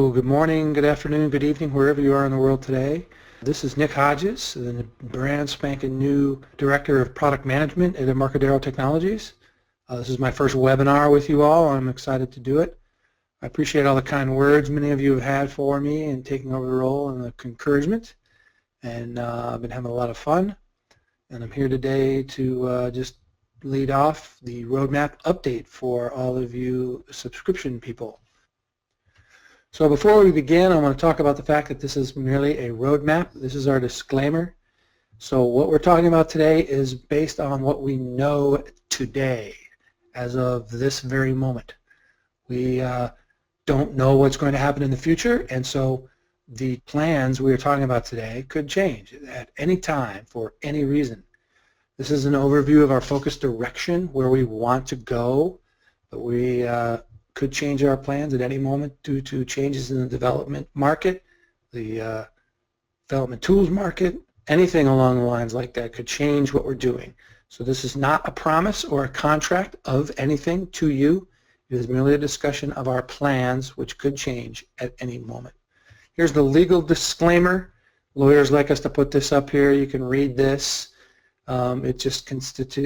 Hello, good morning, good afternoon, good evening, wherever you are in the world today. This is Nick Hodges, the brand spanking new Director of Product Management at Embarcadero Technologies. This is my first webinar with you all. I'm excited to do it. I appreciate all the kind words many of you have had for me in taking over the role and the encouragement. And I've been having a lot of fun. And I'm here today to just lead off the roadmap update for all of you subscription people. So before we begin, I want to talk about the fact that this is merely a roadmap. This is our disclaimer. So what we're talking about today is based on what we know today, as of this very moment. We don't know what's going to happen in the future, and so the plans we are talking about today could change at any time for any reason. This is an overview of our focus direction, where we want to go, but we could change our plans at any moment due to changes in the development market, the development tools market, anything along the lines like that could change what we're doing. So this is not a promise or a contract of anything to you. It is merely a discussion of our plans, which could change at any moment. Here's the legal disclaimer. Lawyers like us to put this up here. You can read this. It just constitutes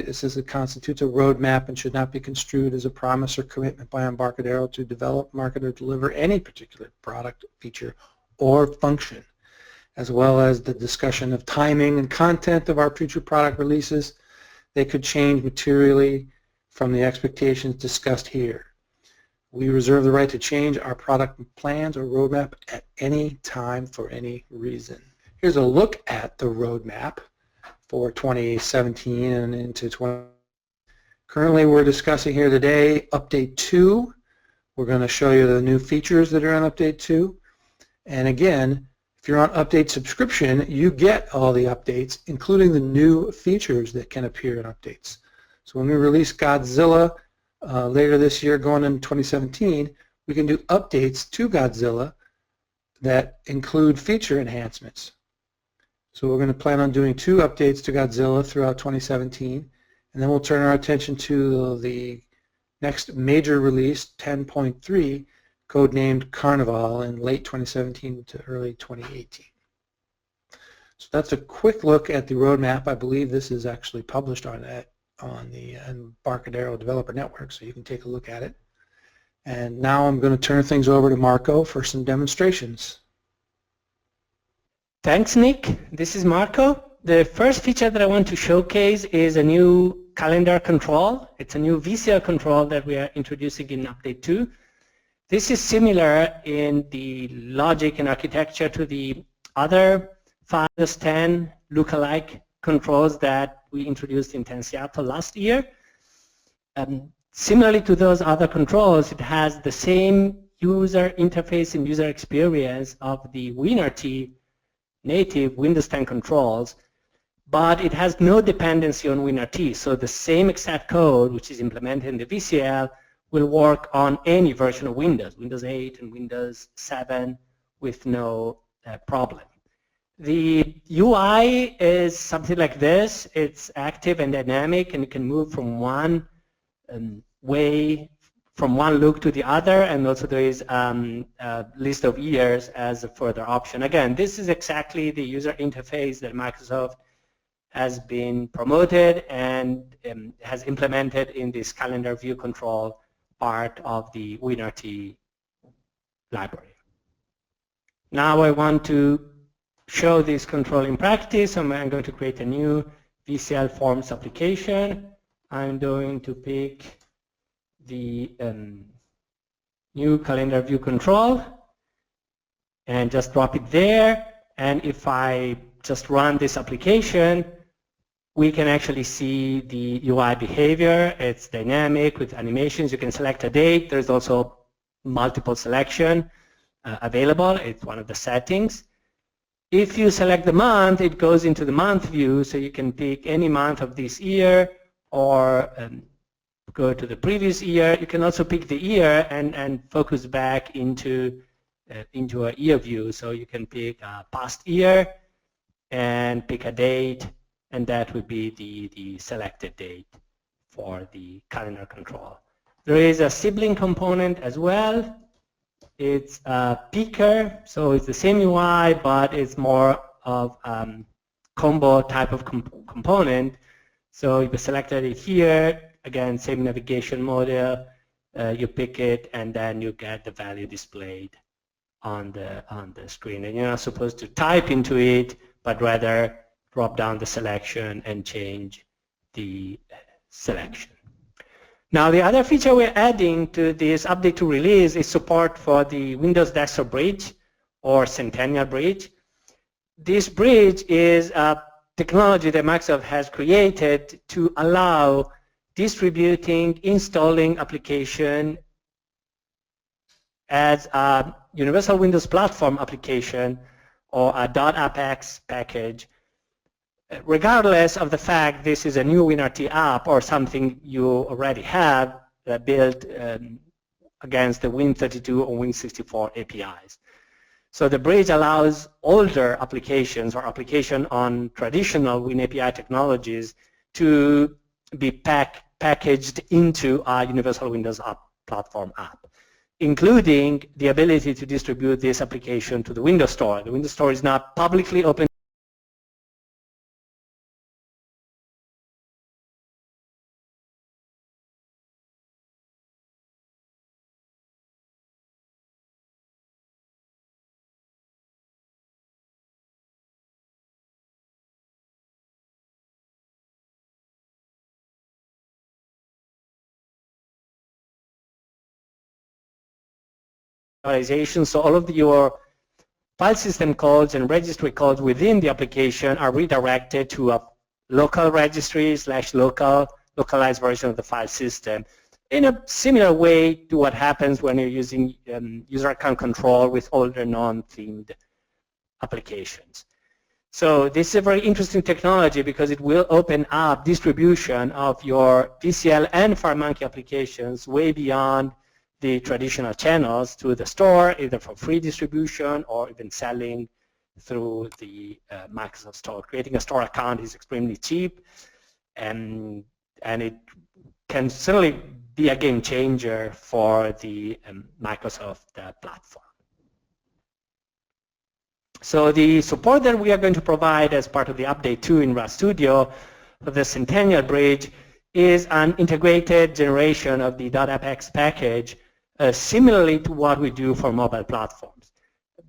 a roadmap and should not be construed as a promise or commitment by Embarcadero to develop, market, or deliver any particular product, feature, or function, as well as the discussion of timing and content of our future product releases. They could change materially from the expectations discussed here. We reserve the right to change our product plans or roadmap at any time for any reason. Here's a look at the roadmap for 2017 and into 20. Currently we're discussing here today Update 2. We're going to show you the new features that are on Update 2. And again, if you're on Update subscription, you get all the updates, including the new features that can appear in updates. So when we release Godzilla later this year, going into 2017, we can do updates to Godzilla that include feature enhancements. So we're going to plan on doing 2 updates to Godzilla throughout 2017, and then we'll turn our attention to the next major release, 10.3, codenamed Carnival, in late 2017 to early 2018. So that's a quick look at the roadmap. I believe this is actually published on the Embarcadero Developer Network, so you can take a look at it. And now I'm going to turn things over to Marco for some demonstrations. Thanks, Nick. This is Marco. The first feature that I want to showcase is a new calendar control. It's a new VCL control that we are introducing in Update 2. This is similar in the logic and architecture to the other Windows 10 lookalike controls that we introduced in 10 Seattle last year. Similarly to those other controls, it has the same user interface and user experience of the WinRT native Windows 10 controls, but it has no dependency on WinRT. So the same exact code which is implemented in the VCL will work on any version of Windows, Windows 8 and Windows 7, with no problem. The UI is something like this. It's active and dynamic, and you can move from one from one look to the other, and also there is a list of years as a further option. Again, this is exactly the user interface that Microsoft has been promoted and has implemented in this calendar view control part of the WinRT library. Now I want to show this control in practice. I'm going to create a new VCL Forms application. I'm going to pick the new calendar view control and just drop it there. And if I just run this application, we can actually see the UI behavior. It's dynamic with animations. You can select a date. There's also multiple selection available. It's one of the settings. If you select the month, it goes into the month view, so you can pick any month of this year or go to the previous year. You can also pick the year and focus back into a year view. So you can pick a past year and pick a date, and that would be the selected date for the calendar control. There is a sibling component as well. it's a picker, so it's the same UI, but it's more of combo type of component. So you selected it here, again, same navigation model, you pick it, and then you get the value displayed on the screen. And you're not supposed to type into it, but rather drop down the selection and change the selection. Now the other feature we're adding to this update to release is support for the Windows Desktop Bridge or Centennial Bridge. This bridge is a technology that Microsoft has created to allow distributing, installing application as a Universal Windows Platform application or a .apex package, regardless of the fact this is a new WinRT app or something you already have built against the Win32 or Win64 APIs. So the bridge allows older applications or application on traditional WinAPI technologies to be packaged into a Universal Windows Platform app, including the ability to distribute this application to the Windows Store. The Windows Store is not publicly open organization, so all of your file system calls and registry calls within the application are redirected to a local registry / localized version of the file system in a similar way to what happens when you're using user account control with older non-themed applications. So this is a very interesting technology because it will open up distribution of your PCL and FireMonkey applications way beyond the traditional channels to the store, either for free distribution or even selling through the Microsoft Store. Creating a store account is extremely cheap, and it can certainly be a game changer for the Microsoft platform. So the support that we are going to provide as part of the update 2 in RAD Studio for the Centennial Bridge is an integrated generation of the .apex package, similarly to what we do for mobile platforms.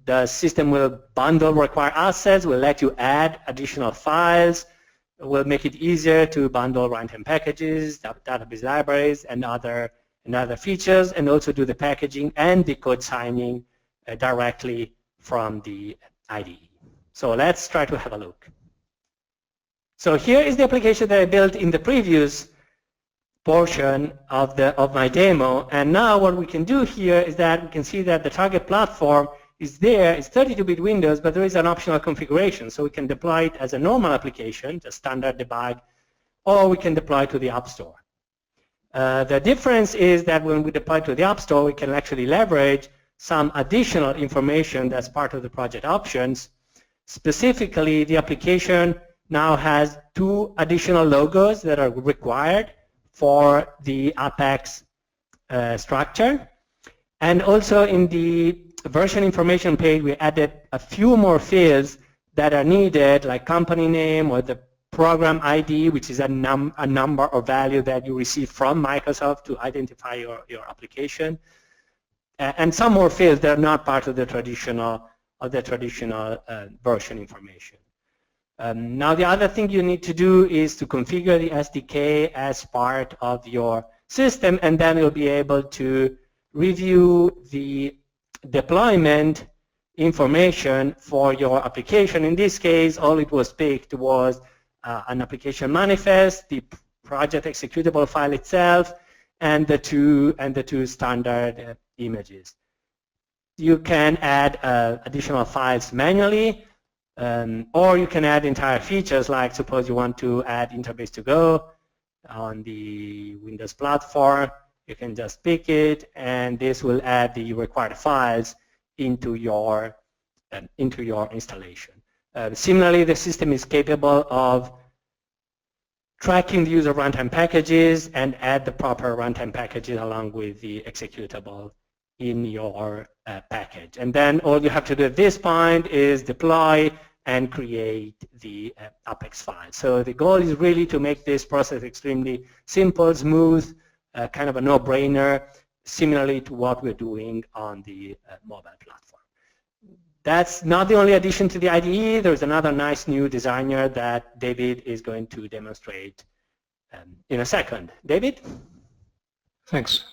The system will bundle required assets, will let you add additional files, will make it easier to bundle runtime packages, database libraries, and other features, and also do the packaging and the code signing directly from the IDE. So let's try to have a look. So here is the application that I built in the previous portion of my demo, and now what we can do here is that we can see that the target platform is there. It's 32-bit Windows, but there is an optional configuration, so we can deploy it as a normal application, just standard debug, or we can deploy it to the App Store. The difference is that when we deploy to the App Store, we can actually leverage some additional information that's part of the project options. Specifically, the application now has 2 additional logos that are required for the Apex structure. And also in the version information page, we added a few more fields that are needed, like company name or the program ID, which is a number or value that you receive from Microsoft to identify your application. And some more fields that are not part of the traditional version information. Now the other thing you need to do is to configure the SDK as part of your system, and then you'll be able to review the deployment information for your application. In this case, all it was picked was an application manifest, the project executable file itself, and the two standard images. You can add additional files manually, or you can add entire features, like suppose you want to add interface to go on the Windows platform. You can just pick it, and this will add the required files into your installation. Similarly, the system is capable of tracking the user runtime packages and add the proper runtime packages along with the executable in your package. And then all you have to do at this point is deploy and create the Apex file. So the goal is really to make this process extremely simple, smooth, kind of a no-brainer, similarly to what we're doing on the mobile platform. That's not the only addition to the IDE. There's another nice new designer that David is going to demonstrate in a second. David? Thanks.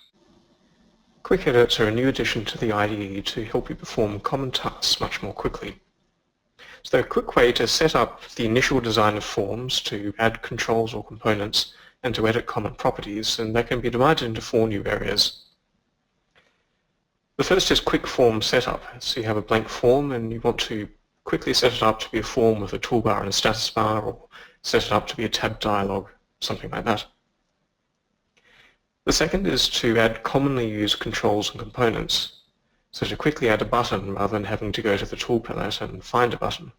Quick edits are a new addition to the IDE to help you perform common tasks much more quickly. So they're a quick way to set up the initial design of forms, to add controls or components, and to edit common properties, and they can be divided into 4 new areas. The first is quick form setup. So you have a blank form and you want to quickly set it up to be a form with a toolbar and a status bar, or set it up to be a tab dialog, something like that. The second is to add commonly used controls and components. So to quickly add a button rather than having to go to the tool palette and find a button.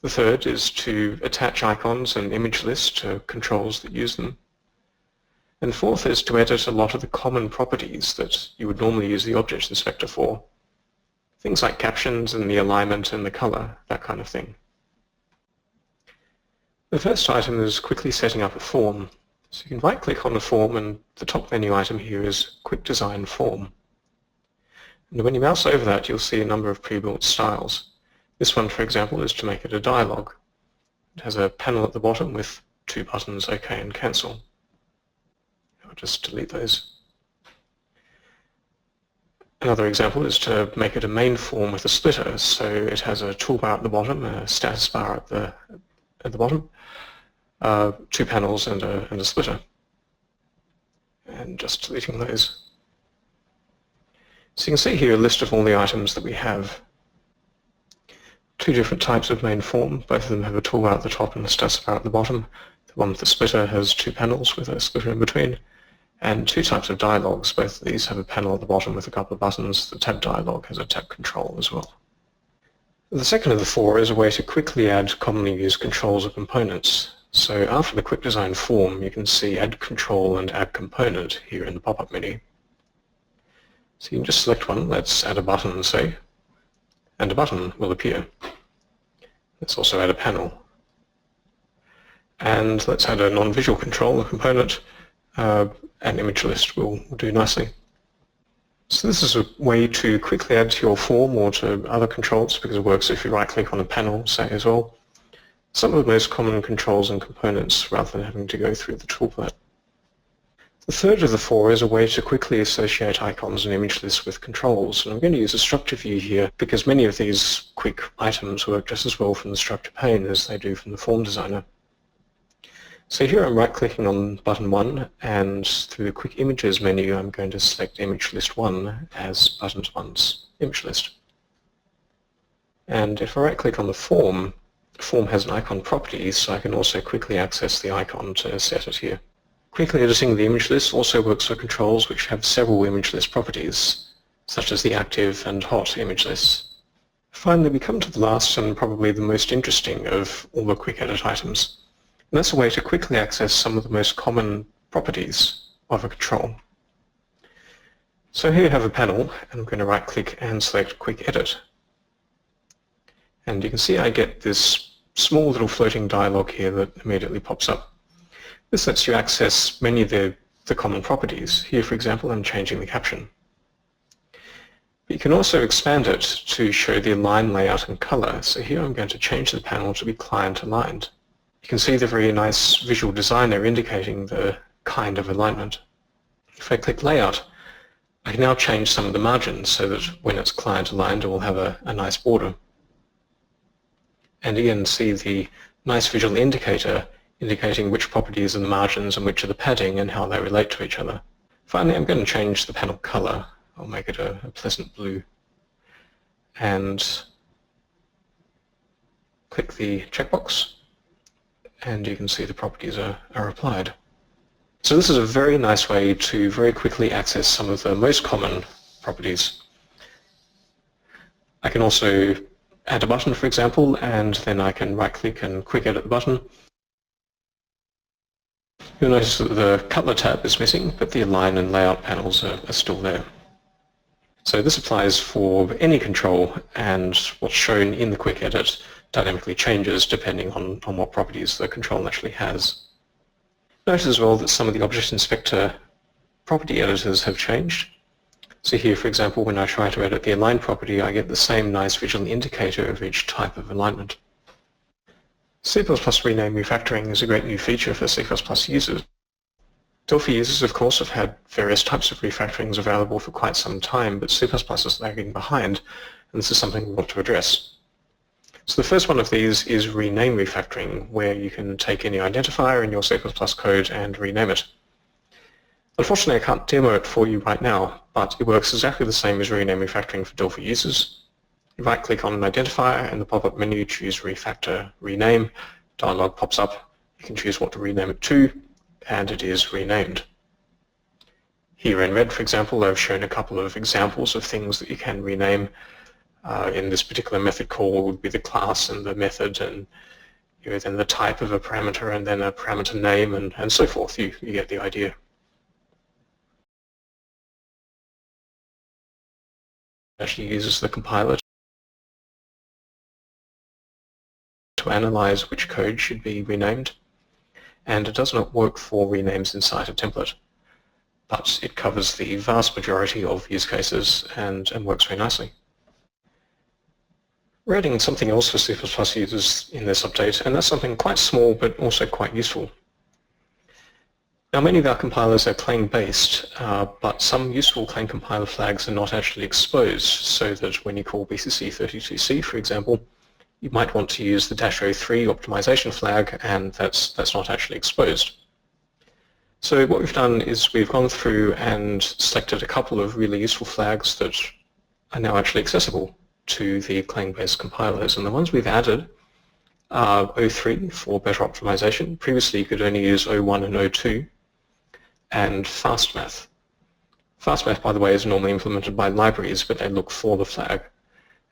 The third is to attach icons and image lists to controls that use them. And the fourth is to edit a lot of the common properties that you would normally use the object inspector for. Things like captions and the alignment and the color, that kind of thing. The first item is quickly setting up a form. So you can right-click on the form, and the top menu item here is Quick Design Form. And when you mouse over that, you'll see a number of pre-built styles. This one, for example, is to make it a dialog. It has a panel at the bottom with 2 buttons, OK and Cancel. I'll just delete those. Another example is to make it a main form with a splitter. So it has a toolbar at the bottom, a status bar at the bottom, 2 panels and a splitter. And just deleting those. So you can see here a list of all the items that we have. 2 different types of main form. Both of them have a toolbar at the top and a status bar at the bottom. The one with the splitter has 2 panels with a splitter in between. And 2 types of dialogues. Both of these have a panel at the bottom with a couple of buttons. The tab dialog has a tab control as well. The second of the 4 is a way to quickly add commonly used controls or components. So after the quick design form, you can see Add Control and Add Component here in the pop-up menu. So you can just select one. Let's add a button, say, and a button will appear. Let's also add a panel. And let's add a non-visual control, a component. An image list will do nicely. So this is a way to quickly add to your form or to other controls, because it works if you right-click on a panel, say, as well. Some of the most common controls and components rather than having to go through the toolbar. The third of the 4 is a way to quickly associate icons and image lists with controls. And I'm going to use a structure view here because many of these quick items work just as well from the structure pane as they do from the form designer. So here I'm right-clicking on button 1, and through the Quick Images menu I'm going to select Image List 1 as button 1's image list. And if I right-click on the form has an icon property, so I can also quickly access the icon to set it here. Quickly editing the image list also works for controls which have several image list properties, such as the active and hot image lists. Finally, we come to the last and probably the most interesting of all the quick edit items. And that's a way to quickly access some of the most common properties of a control. So here you have a panel, and I'm going to right-click and select Quick Edit. And you can see I get this small little floating dialog here that immediately pops up. This lets you access many of the common properties. Here, for example, I'm changing the caption. But you can also expand it to show the align layout and color. So here I'm going to change the panel to be client aligned. You can see the very nice visual design there indicating the kind of alignment. If I click layout, I can now change some of the margins so that when it's client aligned it will have a nice border. And again, see the nice visual indicator indicating which properties are the margins and which are the padding and how they relate to each other. Finally, I'm going to change the panel color. I'll make it a pleasant blue. And click the checkbox, and you can see the properties are applied. So this is a very nice way to very quickly access some of the most common properties. I can also add a button, for example, and then I can right-click and quick edit the button. You'll notice that the Color tab is missing, but the Align and Layout panels are still there. So this applies for any control, and what's shown in the quick edit dynamically changes depending on what properties the control actually has. Note as well that some of the Object Inspector property editors have changed. So here, for example, when I try to edit the align property, I get the same nice visual indicator of each type of alignment. C++ rename refactoring is a great new feature for C++ users. Delphi users, of course, have had various types of refactorings available for quite some time, but C++ is lagging behind, and this is something we want to address. So the first one of these is rename refactoring, where you can take any identifier in your C++ code and rename it. Unfortunately, I can't demo it for you right now, but it works exactly the same as rename refactoring for Delphi users. You right-click on an identifier, and the pop-up menu choose Refactor Rename. Dialog pops up. You can choose what to rename it to, and it is renamed. Here in RAD, for example, I've shown a couple of examples of things that you can rename. In this particular method call would be the class and the method, and then the type of a parameter, and then a parameter name, and so forth. You get the idea. Actually uses the compiler to analyze which code should be renamed, and it does not work for renames inside a template, but it covers the vast majority of use cases and works very nicely. We're adding something else for C++ users in this update, and that's something quite small but also quite useful. Now, many of our compilers are Clang-based, but some useful Clang compiler flags are not actually exposed, so that when you call BCC32C, for example, you might want to use the -03 optimization flag, and that's not actually exposed. So what we've done is we've gone through and selected a couple of really useful flags that are now actually accessible to the Clang-based compilers, and the ones we've added are 03 for better optimization. Previously you could only use 01 and 02, and fastmath. Fastmath, by the way, is normally implemented by libraries, but they look for the flag.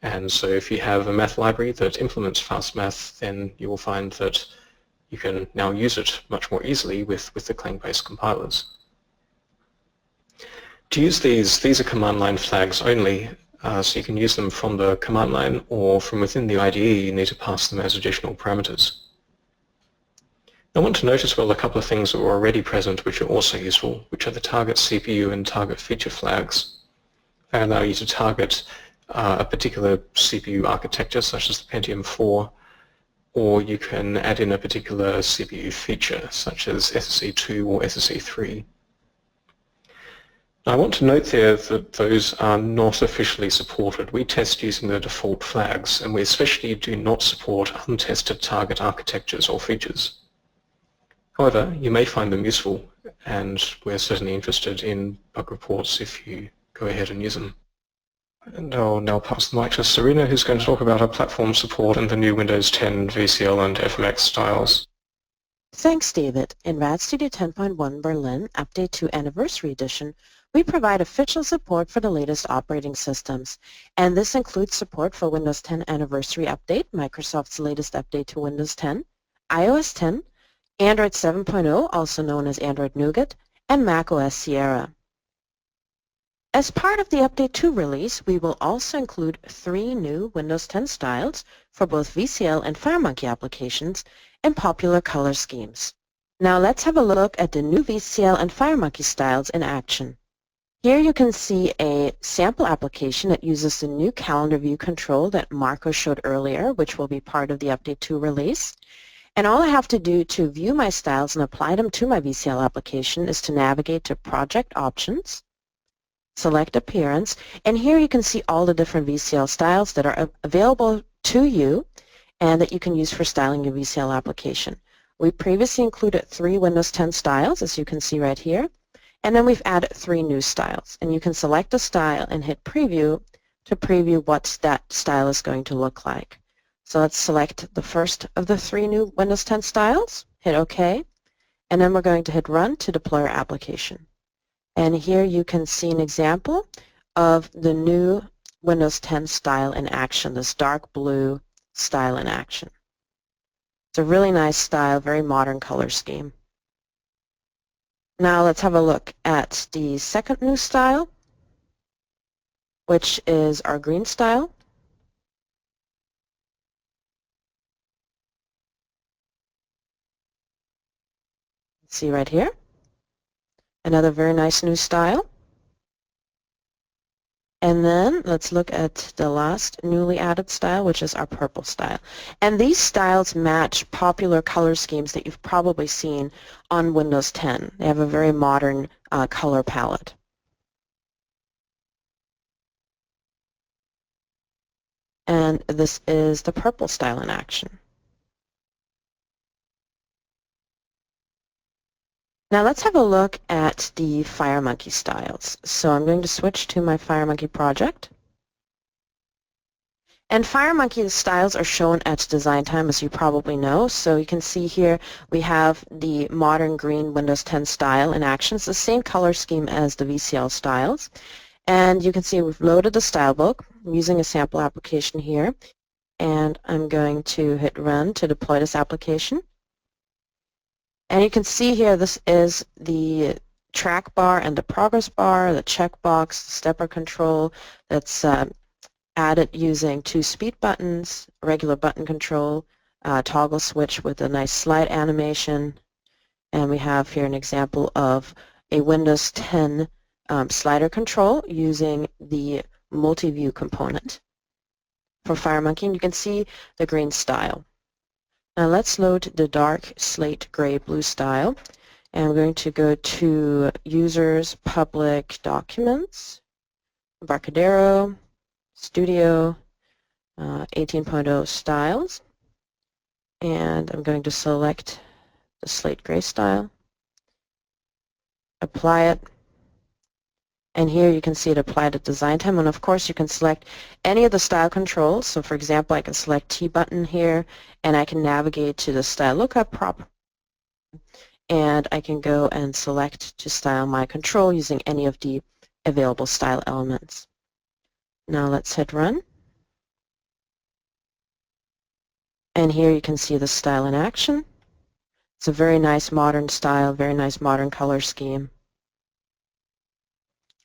And so if you have a math library that implements fastmath, then you will find that you can now use it much more easily with the Clang-based compilers. To use these are command line flags only, so you can use them from the command line, or from within the IDE you need to pass them as additional parameters. I want to note as well a couple of things that were already present which are also useful, which are the target CPU and target feature flags. They allow you to target a particular CPU architecture, such as the Pentium 4, or you can add in a particular CPU feature, such as SSE2 or SSE3. Now, I want to note there that those are not officially supported. We test using the default flags, and we especially do not support untested target architectures or features. However, you may find them useful, and we're certainly interested in bug reports if you go ahead and use them. And I'll now pass the mic to Serena, who's going to talk about our platform support and the new Windows 10 VCL and FMX styles. Thanks, David. In RAD Studio 10.1 Berlin Update 2 Anniversary Edition, we provide official support for the latest operating systems, and this includes support for Windows 10 Anniversary Update, Microsoft's latest update to Windows 10, iOS 10, Android 7.0, also known as Android Nougat, and macOS Sierra. As part of the Update 2 release, we will also include 3 new Windows 10 styles for both VCL and FireMonkey applications in popular color schemes. Now let's have a look at the new VCL and FireMonkey styles in action. Here you can see a sample application that uses the new calendar view control that Marco showed earlier, which will be part of the Update 2 release. And all I have to do to view my styles and apply them to my VCL application is to navigate to Project Options, select Appearance, and here you can see all the different VCL styles that are available to you and that you can use for styling your VCL application. We previously included 3 Windows 10 styles, as you can see right here, and then we've added 3 new styles. And you can select a style and hit Preview to preview what that style is going to look like. So let's select the first of the 3 new Windows 10 styles, hit OK, and then we're going to hit Run to deploy our application. And here you can see an example of the new Windows 10 style in action, this dark blue style in action. It's a really nice style, very modern color scheme. Now let's have a look at the second new style. which is our green style. See right here. Another very nice new style. And then let's look at the last newly added style, which is our purple style. And these styles match popular color schemes that you've probably seen on Windows 10. They have a very modern color palette. And this is the purple style in action. Now let's have a look at the FireMonkey styles. So I'm going to switch to my FireMonkey project. And FireMonkey styles are shown at design time, as you probably know. So you can see here we have the modern green Windows 10 style in action. It's the same color scheme as the VCL styles. And you can see we've loaded the style book. I'm using a sample application here. And I'm going to hit run to deploy this application. And you can see here this is the track bar and the progress bar, the checkbox, the stepper control that's added using 2 speed buttons, regular button control, toggle switch with a nice slide animation. And we have here an example of a Windows 10 slider control using the multi-view component for FireMonkey. And you can see the green style. Now let's load the dark slate gray blue style, and we're going to go to Users, Public Documents, Embarcadero, Studio, 18.0 Styles, and I'm going to select the slate gray style, apply it, and here you can see it applied at design time. And of course you can select any of the style controls. So for example, I can select T button here, and I can navigate to the style lookup prop, and I can go and select to style my control using any of the available style elements. Now let's hit run. And here you can see the style in action. It's a very nice modern style, very nice modern color scheme.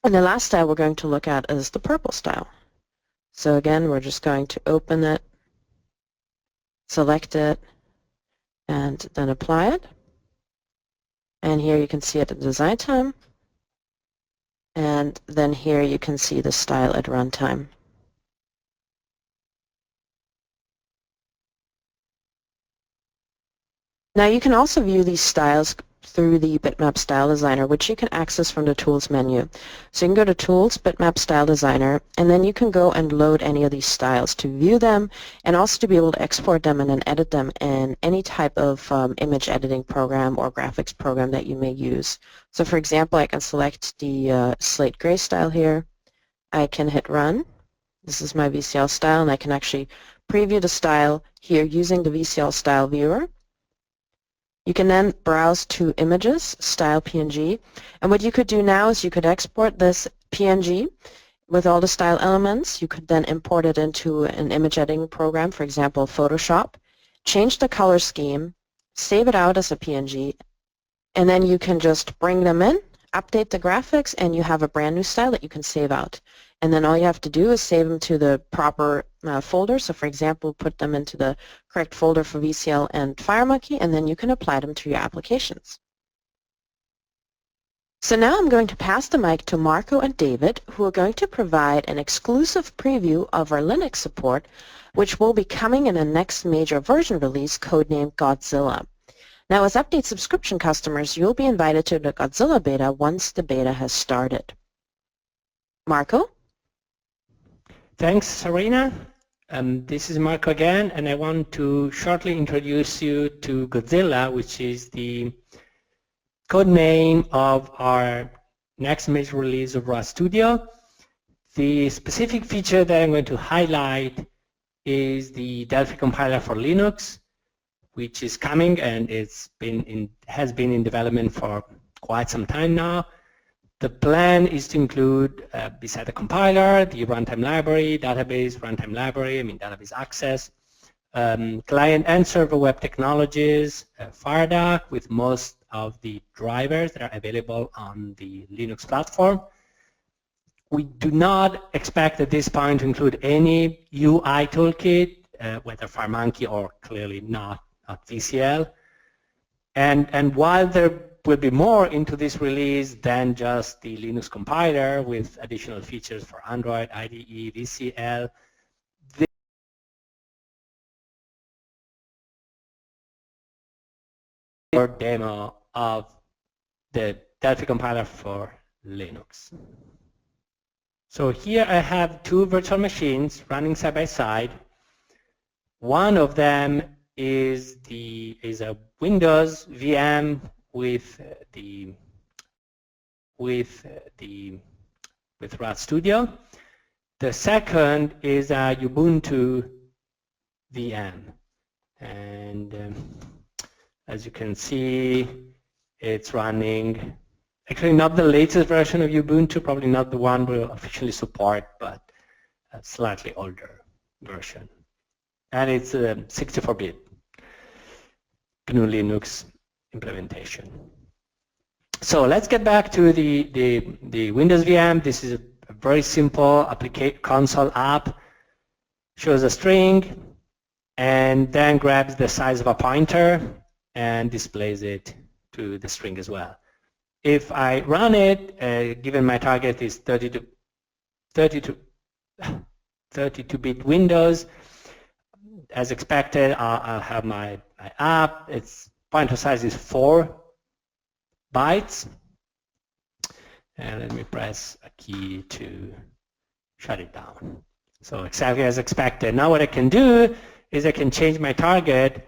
And the last style we're going to look at is the purple style. So again, we're just going to open it, select it, and then apply it. And here you can see it at design time. And then here you can see the style at runtime. Now you can also view these styles through the Bitmap Style Designer, which you can access from the Tools menu. So you can go to Tools, Bitmap Style Designer, and then you can go and load any of these styles to view them, and also to be able to export them and then edit them in any type of image editing program or graphics program that you may use. So for example, I can select the slate gray style here. I can hit run. This is my VCL style, and I can actually preview the style here using the VCL style viewer. You can then browse to images, style PNG, and what you could do now is you could export this PNG with all the style elements. You could then import it into an image editing program, for example Photoshop, change the color scheme, save it out as a PNG, and then you can just bring them in, update the graphics, and you have a brand new style that you can save out. And then all you have to do is save them to the proper folder. So for example, put them into the correct folder for VCL and FireMonkey, and then you can apply them to your applications. So now I'm going to pass the mic to Marco and David, who are going to provide an exclusive preview of our Linux support, which will be coming in the next major version release, codenamed Godzilla. Now, as Update subscription customers, you'll be invited to the Godzilla beta once the beta has started. Marco? Thanks, Serena. This is Marco again, and I want to shortly introduce you to Godzilla, which is the code name of our next major release of RAD Studio. The specific feature that I'm going to highlight is the Delphi compiler for Linux, which is coming, and has been in development for quite some time now. The plan is to include, beside the compiler, the runtime library, database runtime library, database access, client and server web technologies, FireDoc with most of the drivers that are available on the Linux platform. We do not expect at this point to include any UI toolkit, whether FireMonkey or clearly not VCL. And while there will be more into this release than just the Linux compiler with additional features for Android, IDE, VCL, or demo of the Delphi compiler for Linux. So here I have two virtual machines running side by side. One of them is a Windows VM with RAD Studio. The second is a Ubuntu VM, and as you can see, it's running actually not the latest version of Ubuntu, probably not the one we'll officially support, but a slightly older version. And it's a 64-bit GNU Linux implementation. So let's get back to the Windows VM. This is a very simple console app. Shows a string and then grabs the size of a pointer and displays it to the string as well. If I run it, given my target is 32-bit Windows, as expected, I'll have my app. Its pointer size is 4 bytes. And let me press a key to shut it down. So exactly as expected. Now what I can do is I can change my target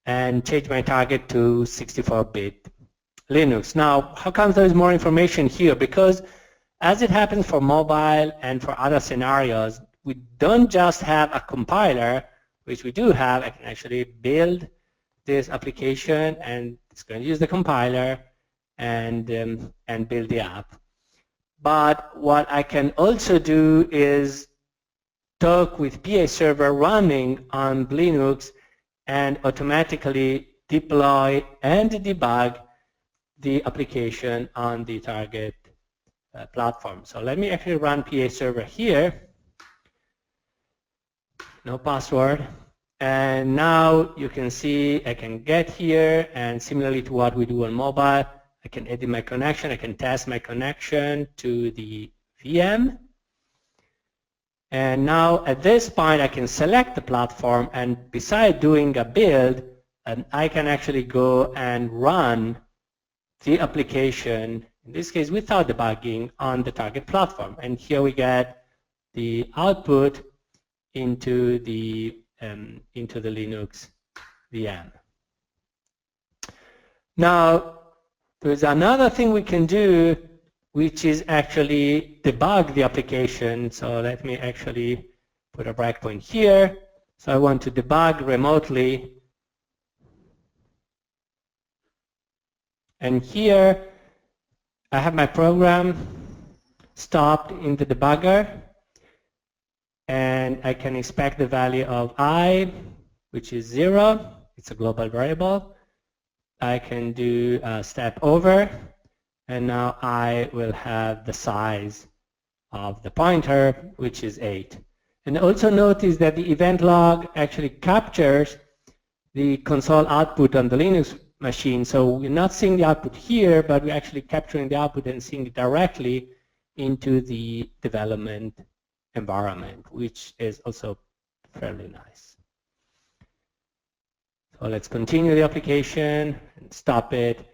and change my target to 64-bit Linux. Now, how come there is more information here? Because as it happens for mobile and for other scenarios, we don't just have a compiler, which we do have. I can actually build this application and it's going to use the compiler and build the app. But what I can also do is talk with PA server running on Linux and automatically deploy and debug the application on the target platform. So let me actually run PA server here. No password. And now you can see I can get here, and similarly to what we do on mobile, I can edit my connection. I can test my connection to the VM. And now at this point I can select the platform, and beside doing a build, I can actually go and run the application, in this case without debugging, on the target platform. And here we get the output into the Linux VM. Now there's another thing we can do, which is actually debug the application. So let me actually put a breakpoint here. So I want to debug remotely. And here I have my program stopped in the debugger, and I can expect the value of I, which is 0. It's a global variable. I can do a step over, and now I will have the size of the pointer, which is 8. And also notice that the event log actually captures the console output on the Linux machine. So we're not seeing the output here, but we're actually capturing the output and seeing it directly into the development environment, which is also fairly nice. So let's continue the application and stop it.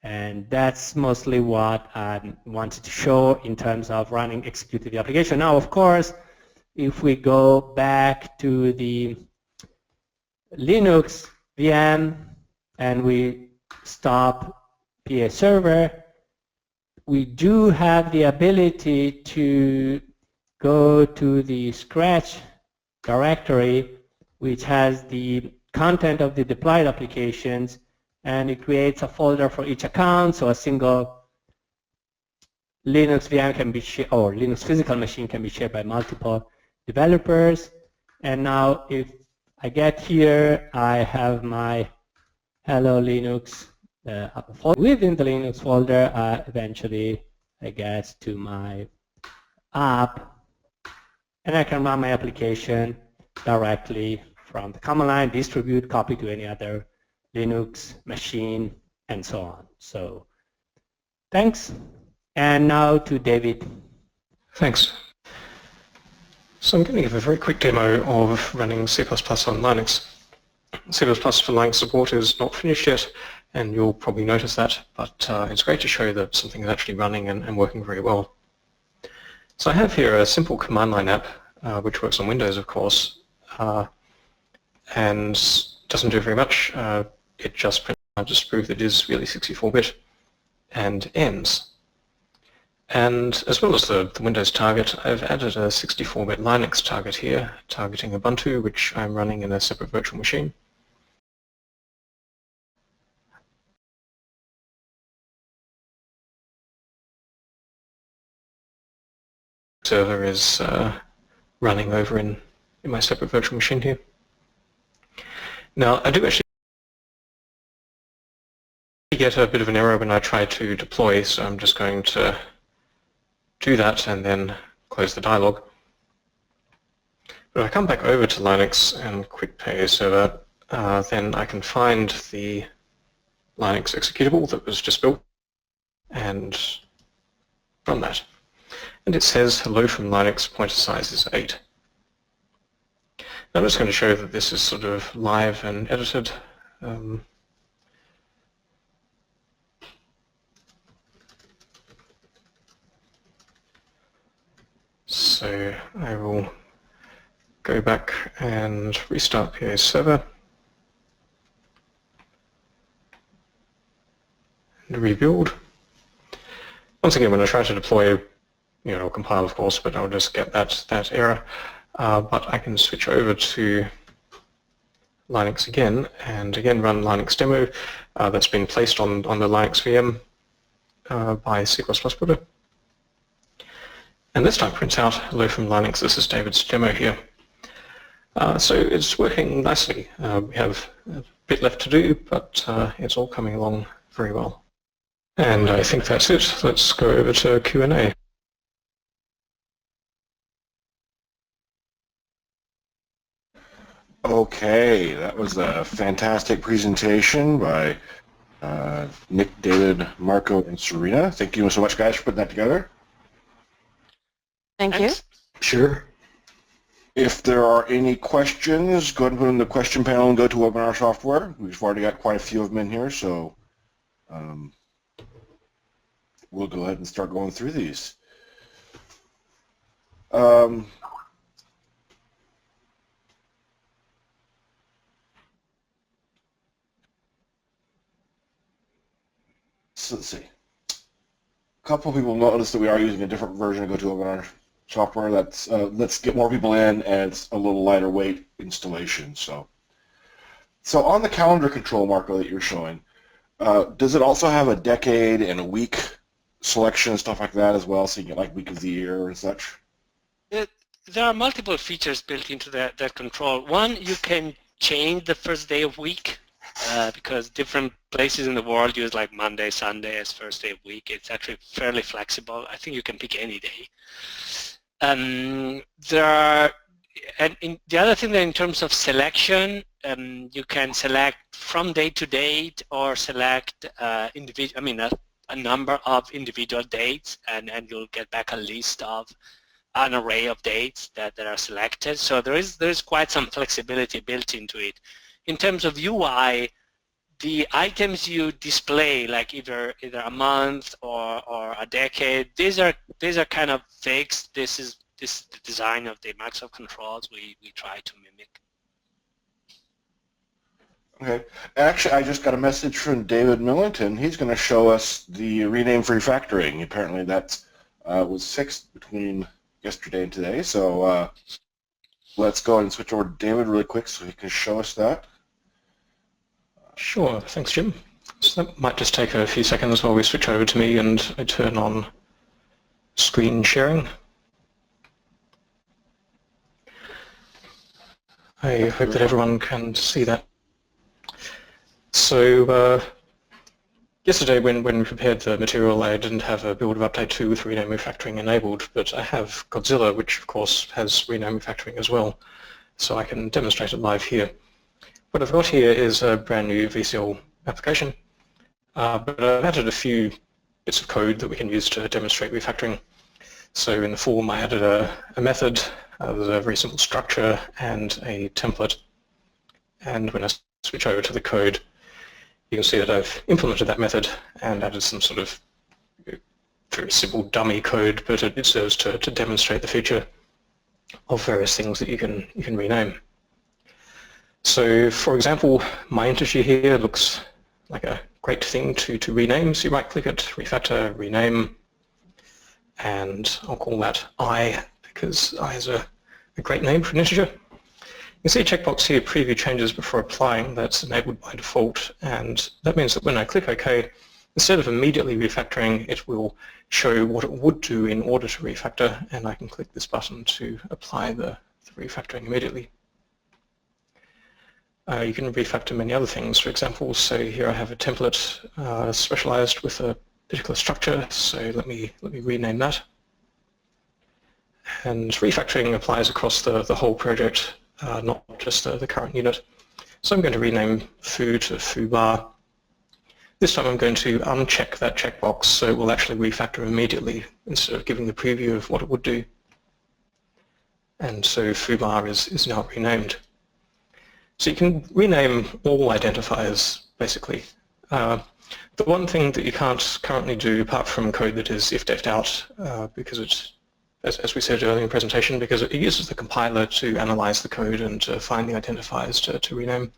And that's mostly what I wanted to show in terms of running, executing the application. Now, of course, if we go back to the Linux VM and we stop PA server, we do have the ability to go to the Scratch directory, which has the content of the deployed applications, and it creates a folder for each account. So a single Linux VM can be shared, or Linux physical machine can be shared by multiple developers. And now if I get here, I have my Hello Linux folder. Within the Linux folder, eventually I get to my up, and I can run my application directly from the command line, distribute, copy to any other Linux machine, and so on. So thanks. And now to David. Thanks. So I'm going to give a very quick demo of running C++ on Linux. C++ for Linux support is not finished yet, and you'll probably notice that, but it's great to show that something is actually running and working very well. So I have here a simple command line app, which works on Windows, of course, and doesn't do very much. It just prints out to prove that it is really 64-bit and ends. And as well as the Windows target, I've added a 64-bit Linux target here, targeting Ubuntu, which I'm running in a separate virtual machine. Server is running over in my separate virtual machine here. Now, I do actually get a bit of an error when I try to deploy, so I'm just going to do that and then close the dialog. But if I come back over to Linux and quick pay server, then I can find the Linux executable that was just built and run that. And it says hello from Linux, pointer size is 8. Now I'm just going to show that this is sort of live and edited. So I will go back and restart PA server and rebuild. Once again, when I try to deploy, it'll compile, of course, but I'll just get that error. But I can switch over to Linux again, and again run Linux demo that's been placed on the Linux VM by C++ Builder. And this time prints out, hello from Linux, this is David's demo here. So it's working nicely. We have a bit left to do, but it's all coming along very well. And I think that's it. Let's go over to Q&A. Okay, that was a fantastic presentation by Nick, David, Marco, and Serena. Thank you so much, guys, for putting that together. Thank you. Sure. If there are any questions, go ahead and put them in the question panel and go to webinar software. We've already got quite a few of them in here, so we'll go ahead and start going through these. So let's see. A couple of people noticed that we are using a different version of GoToWebinar software. That's let's get more people in, and it's a little lighter weight installation. So on the calendar control, Marco, that you're showing, does it also have a decade and a week selection and stuff like that as well, so you get like week of the year and such? There are multiple features built into that control. One, you can change the first day of week because different places in the world use like Monday, Sunday as first day of week. It's actually fairly flexible. I think you can pick any day. There are, and the other thing that in terms of selection, you can select from date to date or select a number of individual dates, and you'll get back a list of an array of dates that are selected. So there is quite some flexibility built into it. In terms of UI, the items you display, like either a month or a decade, these are kind of fixed. This is the design of the Microsoft controls we try to mimic. Okay. Actually, I just got a message from David Millington. He's going to show us the rename for refactoring. Apparently that was fixed between yesterday and today. So let's go ahead and switch over to David really quick so he can show us that. Sure, thanks Jim. So that might just take a few seconds while we switch over to me and I turn on screen sharing. I hope that everyone can see that. So Yesterday when we prepared the material, I didn't have a build of update 2 with rename refactoring enabled, but I have Godzilla, which of course has rename refactoring as well, so I can demonstrate it live here. What I've got here is a brand new VCL application, but I've added a few bits of code that we can use to demonstrate refactoring. So in the form I added a method, there's a very simple structure and a template, and when I switch over to the code, you can see that I've implemented that method and added some sort of very simple dummy code, but it serves to demonstrate the feature of various things that you can rename. So, for example, my integer here looks like a great thing to rename. So you right click it, refactor, rename, and I'll call that I, because I is a great name for an integer. You can see a checkbox here, preview changes before applying. That's enabled by default, and that means that when I click OK, instead of immediately refactoring, it will show what it would do in order to refactor, and I can click this button to apply the refactoring immediately. You can refactor many other things, for example. So here I have a template specialized with a particular structure, so let me rename that. And refactoring applies across the whole project, not just the current unit. So I'm going to rename foo to foo bar. This time I'm going to uncheck that checkbox so it will actually refactor immediately instead of giving the preview of what it would do. And so foo bar is now renamed. So you can rename all identifiers basically. The one thing that you can't currently do apart from code that is if-def out, because it's, as we said earlier in the presentation, because it uses the compiler to analyze the code and to find the identifiers to rename.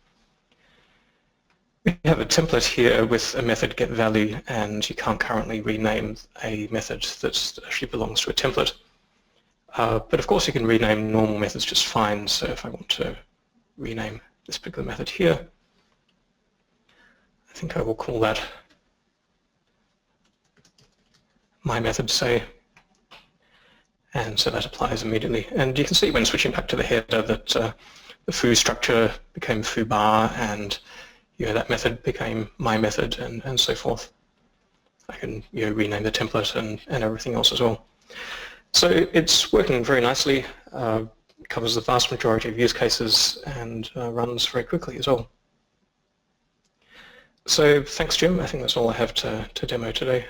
We have a template here with a method getValue, and you can't currently rename a method that actually belongs to a template. But of course you can rename normal methods just fine, so if I want to rename this particular method here, I think I will call that my method, say, and so that applies immediately. And you can see when switching back to the header that the foo structure became foo bar, and that method became my method, and so forth. I can rename the template and everything else as well. So it's working very nicely, covers the vast majority of use cases, and runs very quickly as well. So thanks, Jim. I think that's all I have to demo today.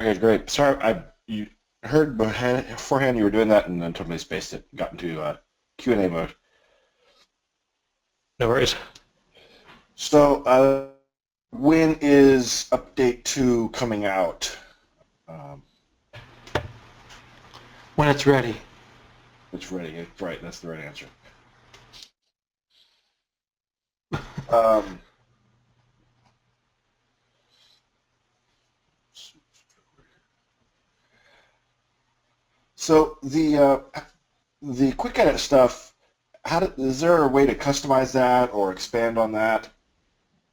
Okay, great. Sorry, you heard beforehand you were doing that and then totally spaced it. Got into Q&A mode. No worries. So when is update 2 coming out? When it's ready. It's ready. Right, that's the right answer. So the quick edit stuff, is there a way to customize that or expand on that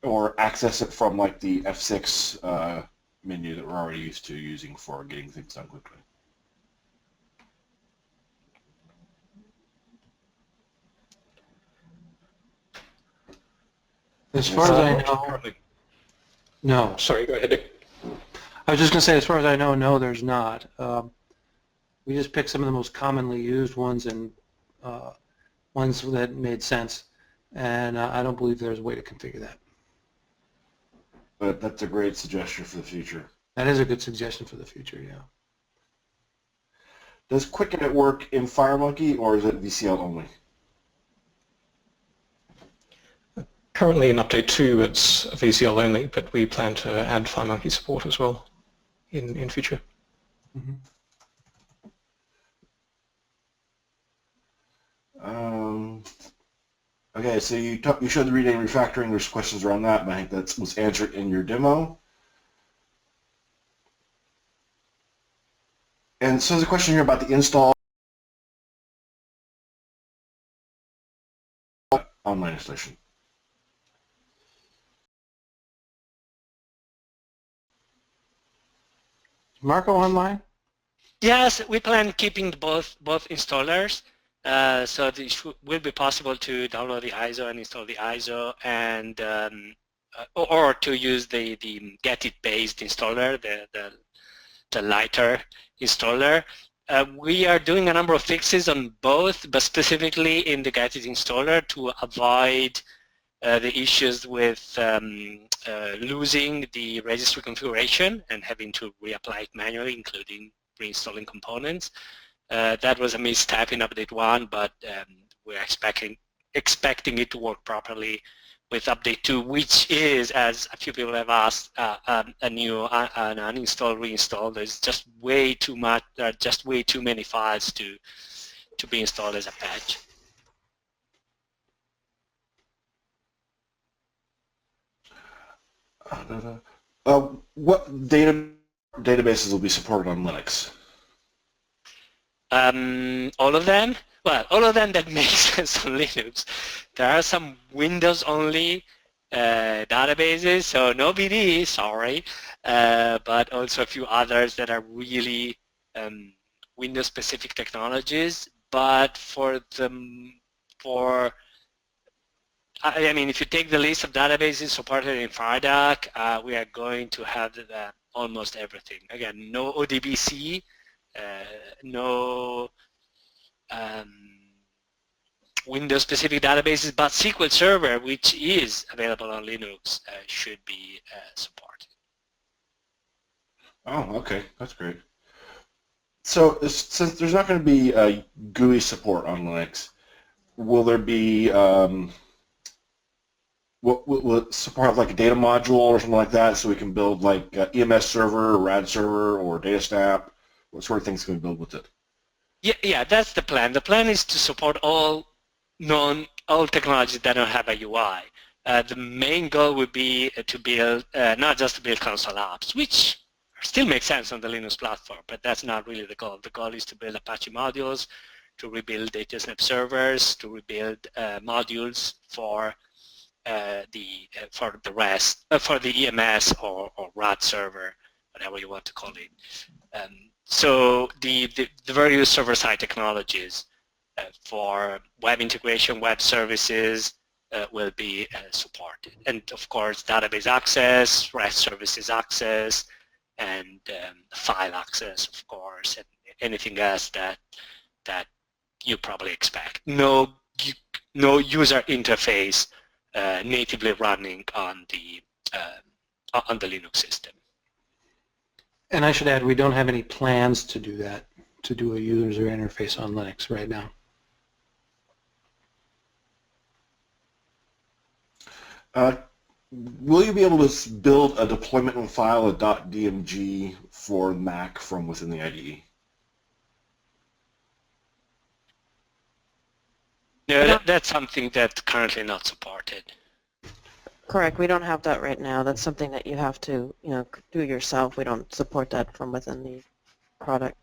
or access it from like the F6 menu that we're already used to using for getting things done quickly? As far as I know, no. Sorry, go ahead, Dick. I was just going to say, as far as I know, no, there's not. We just picked some of the most commonly used ones and ones that made sense, and I don't believe there's a way to configure that. But that's a great suggestion for the future. That is a good suggestion for the future, yeah. Does Quick Edit work in FireMonkey, or is it VCL only? Currently in update 2 it's VCL only, but we plan to add FireMonkey support as well in future. Mm-hmm. Okay, so you showed the rename refactoring. There's questions around that, and I think that was answered in your demo. And so there's a question here about the install online installation. Marco online? Yes, we plan keeping both installers. So it will be possible to download the ISO and install the ISO, and or to use the get-it-based installer, the lighter installer. We are doing a number of fixes on both, but specifically in the get-it installer to avoid the issues with losing the registry configuration and having to reapply it manually, including reinstalling components. That was a misstep in update 1, but we're expecting it to work properly with update 2, which is, as a few people have asked, a new uninstall, reinstall. There's just way too much, just way too many files to be installed as a patch. What databases will be supported on Linux? All of them? Well, all of them that make sense on Linux. There are some Windows-only databases, so no BD, sorry, but also a few others that are really Windows-specific technologies. But I mean, if you take the list of databases supported in FireDuck, we are going to have almost everything. Again, no ODBC, no Windows-specific databases, but SQL Server, which is available on Linux, should be supported. Oh, okay, that's great. So, since there's not going to be GUI support on Linux, will there be will it support like a data module or something like that, so we can build like EMS server, RAD server, or data snap? What sort of things can we build with it? Yeah, that's the plan. The plan is to support all technologies that don't have a UI. The main goal would be to build, not just to build console apps, which still makes sense on the Linux platform, but that's not really the goal. The goal is to build Apache modules, to rebuild data snap servers, to rebuild modules for the EMS or RAD server, whatever you want to call it. So the various server-side technologies for web integration, web services will be supported. And of course, database access, REST services access, and file access, of course, and anything else that you probably expect. No user interface natively running on the Linux system. And I should add, we don't have any plans to do that, to do a user interface on Linux right now. Will you be able to build a deployment file, a .dmg, for Mac from within the IDE? No, that's something that's currently not supported. Correct. We don't have that right now. That's something that you have to, do yourself. We don't support that from within the product.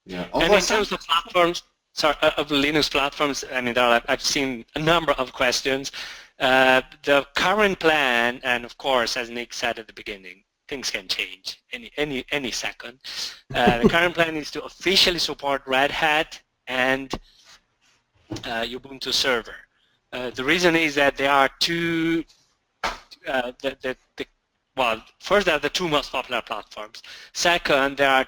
Yeah. And in terms of platforms, of Linux platforms, I mean, I've seen a number of questions. The current plan, and of course, as Nick said at the beginning, things can change any second. The current plan is to officially support Red Hat and Ubuntu server. The reason is that there are two, well, first there are the two most popular platforms. Second, there are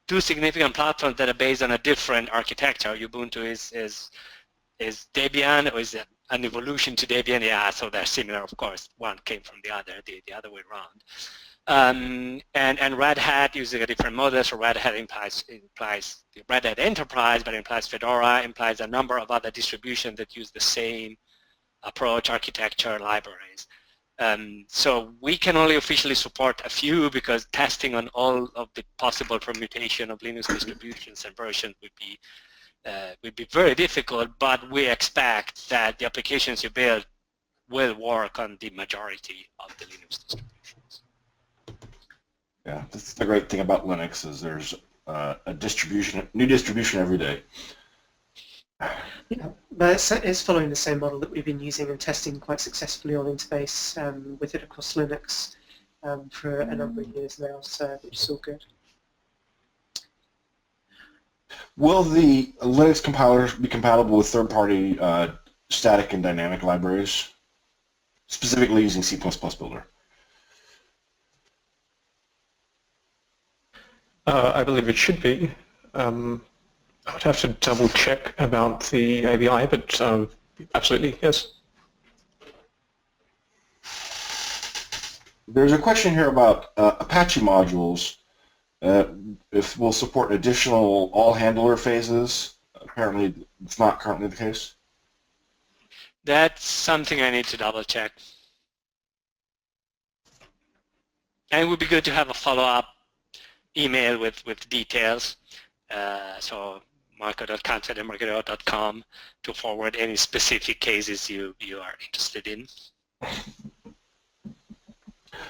two significant platforms that are based on a different architecture. Ubuntu is Debian, or is an evolution to Debian? Yeah, so they're similar, of course. One came from the other way around. And Red Hat using a different model, so Red Hat implies Red Hat Enterprise, but implies Fedora, implies a number of other distributions that use the same approach, architecture, libraries. So we can only officially support a few because testing on all of the possible permutation of Linux distributions and versions would be very difficult, but we expect that the applications you build will work on the majority of the Linux distributions. Yeah, that's the great thing about Linux is there's a new distribution every day. Yeah, but it's following the same model that we've been using and testing quite successfully on Interface with it across Linux for a number of years now, so it's all good. Will the Linux compiler be compatible with third-party static and dynamic libraries, specifically using C++ Builder? I believe it should be. I would have to double check about the ABI, but absolutely, yes. There's a question here about Apache modules. If we'll support additional all-handler phases. Apparently, it's not currently the case. That's something I need to double check. And it would be good to have a follow-up email with details. So marco.kant@marco.com to forward any specific cases you are interested in.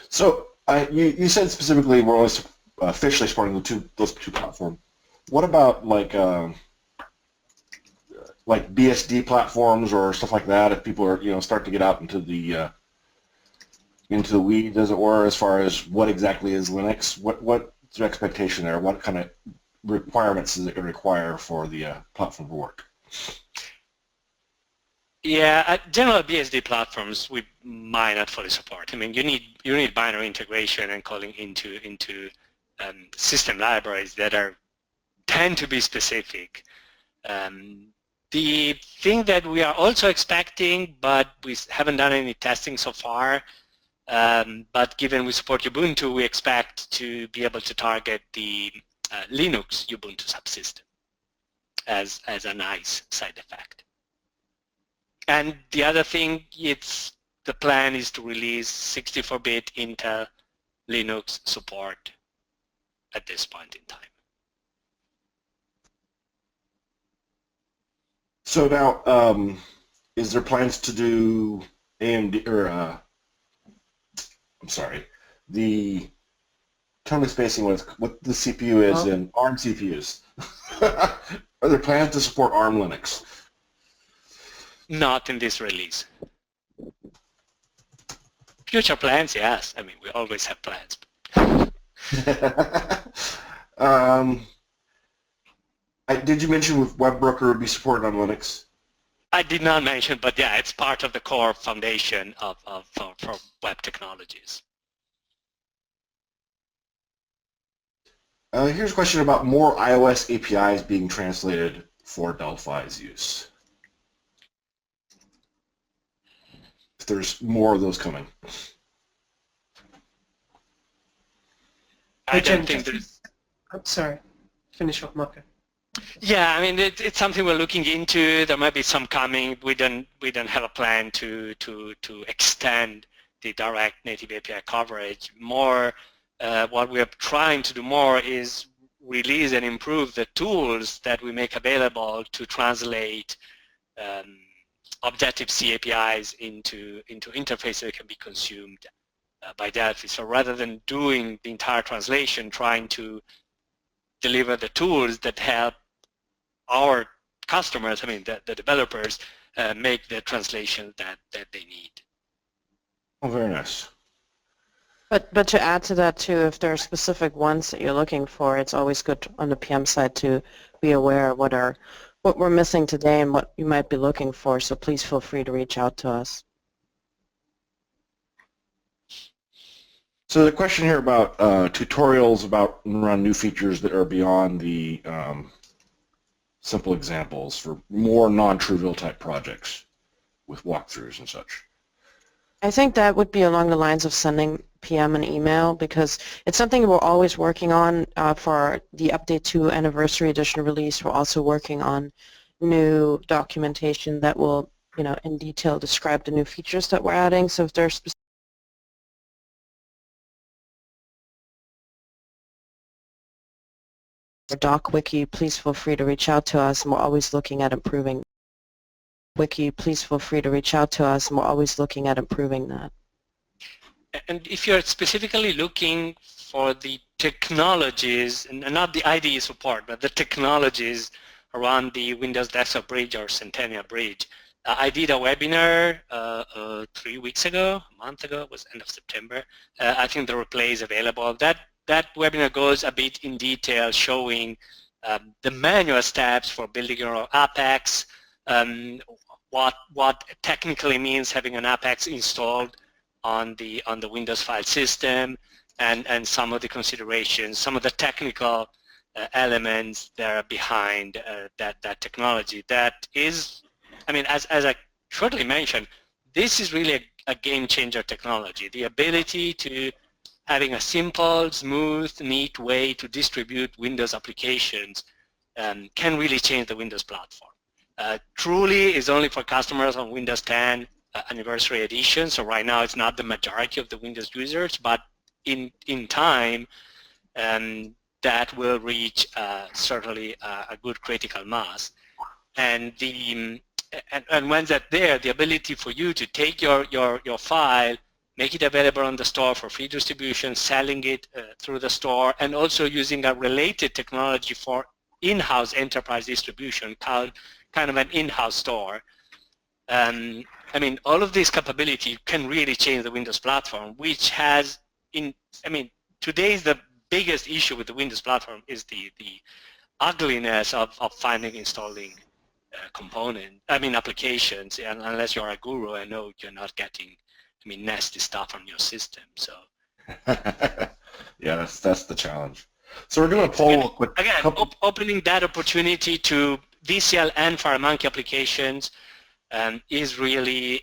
So you said specifically we're always officially supporting those two platforms. What about like BSD platforms or stuff like that? If people are start to get out into the weeds, as it were, as far as what exactly is Linux, what's your expectation there? What kind of requirements does it require for the platform to work? Yeah, general BSD platforms we might not fully support. I mean, you need binary integration and calling into system libraries that tend to be specific. The thing that we are also expecting, but we haven't done any testing so far, but given we support Ubuntu, we expect to be able to target the Linux Ubuntu subsystem as a nice side effect. And the other thing, the plan is to release 64-bit Intel Linux support at this point in time. So now, is there plans to do AMD or I'm sorry, the totally spacing what the CPU is in ARM CPUs? Are there plans to support ARM Linux? Not in this release. Future plans, yes. I mean, we always have plans. Did you mention with WebBroker would be supported on Linux? I did not mention, but yeah, it's part of the core foundation for web technologies. Here's a question about more iOS APIs being translated for Delphi's use. If there's more of those coming. I don't think there's... I'm sorry. Finish off, Marco. Yeah, I mean, it's something we're looking into. There might be some coming. We don't have a plan to extend the direct native API coverage. More, what we are trying to do more is release and improve the tools that we make available to translate Objective-C APIs into interfaces that can be consumed by Delphi. So rather than doing the entire translation, trying to deliver the tools that help our customers, I mean the developers, make the translation that they need. Oh, very nice. But to add to that too, if there are specific ones that you're looking for, it's always good on the PM side to be aware of what we're missing today and what you might be looking for. So please feel free to reach out to us. So the question here about tutorials about run new features that are beyond the simple examples for more non-trivial type projects with walkthroughs and such. I think that would be along the lines of sending PM an email, because it's something we're always working on for the Update 2 Anniversary Edition release. We're also working on new documentation that will, in detail describe the new features that we're adding. So if there's specific Doc Wiki, please feel free to reach out to us, and we're always looking at improving. Wiki, please feel free to reach out to us, and we're always looking at improving that. And if you're specifically looking for the technologies, and not the IDE support, but the technologies around the Windows Desktop Bridge or Centennial Bridge, I did a webinar 3 weeks ago, a month ago, it was end of September. I think the replay is available. That webinar goes a bit in detail, showing the manual steps for building your own Apex, what technically means having an Apex installed on the Windows file system, and some of the considerations, some of the technical elements that are behind that technology. That is, I mean, as I shortly mentioned, this is really a game changer technology. The ability to having a simple, smooth, neat way to distribute Windows applications can really change the Windows platform. Truly is only for customers on Windows 10 Anniversary Edition, so right now it's not the majority of the Windows users, but in time that will reach certainly a good critical mass. And when that's there, the ability for you to take your file, make it available on the store for free distribution, selling it through the store, and also using a related technology for in-house enterprise distribution called kind of an in-house store. I mean, all of this capability can really change the Windows platform, which has, today's the biggest issue with the Windows platform is the ugliness of finding installing applications, and unless you're a guru, I know you're not getting, nasty stuff on your system. So yeah, that's the challenge. So we're doing a poll real quick. Again, opening that opportunity to VCL and FireMonkey applications is really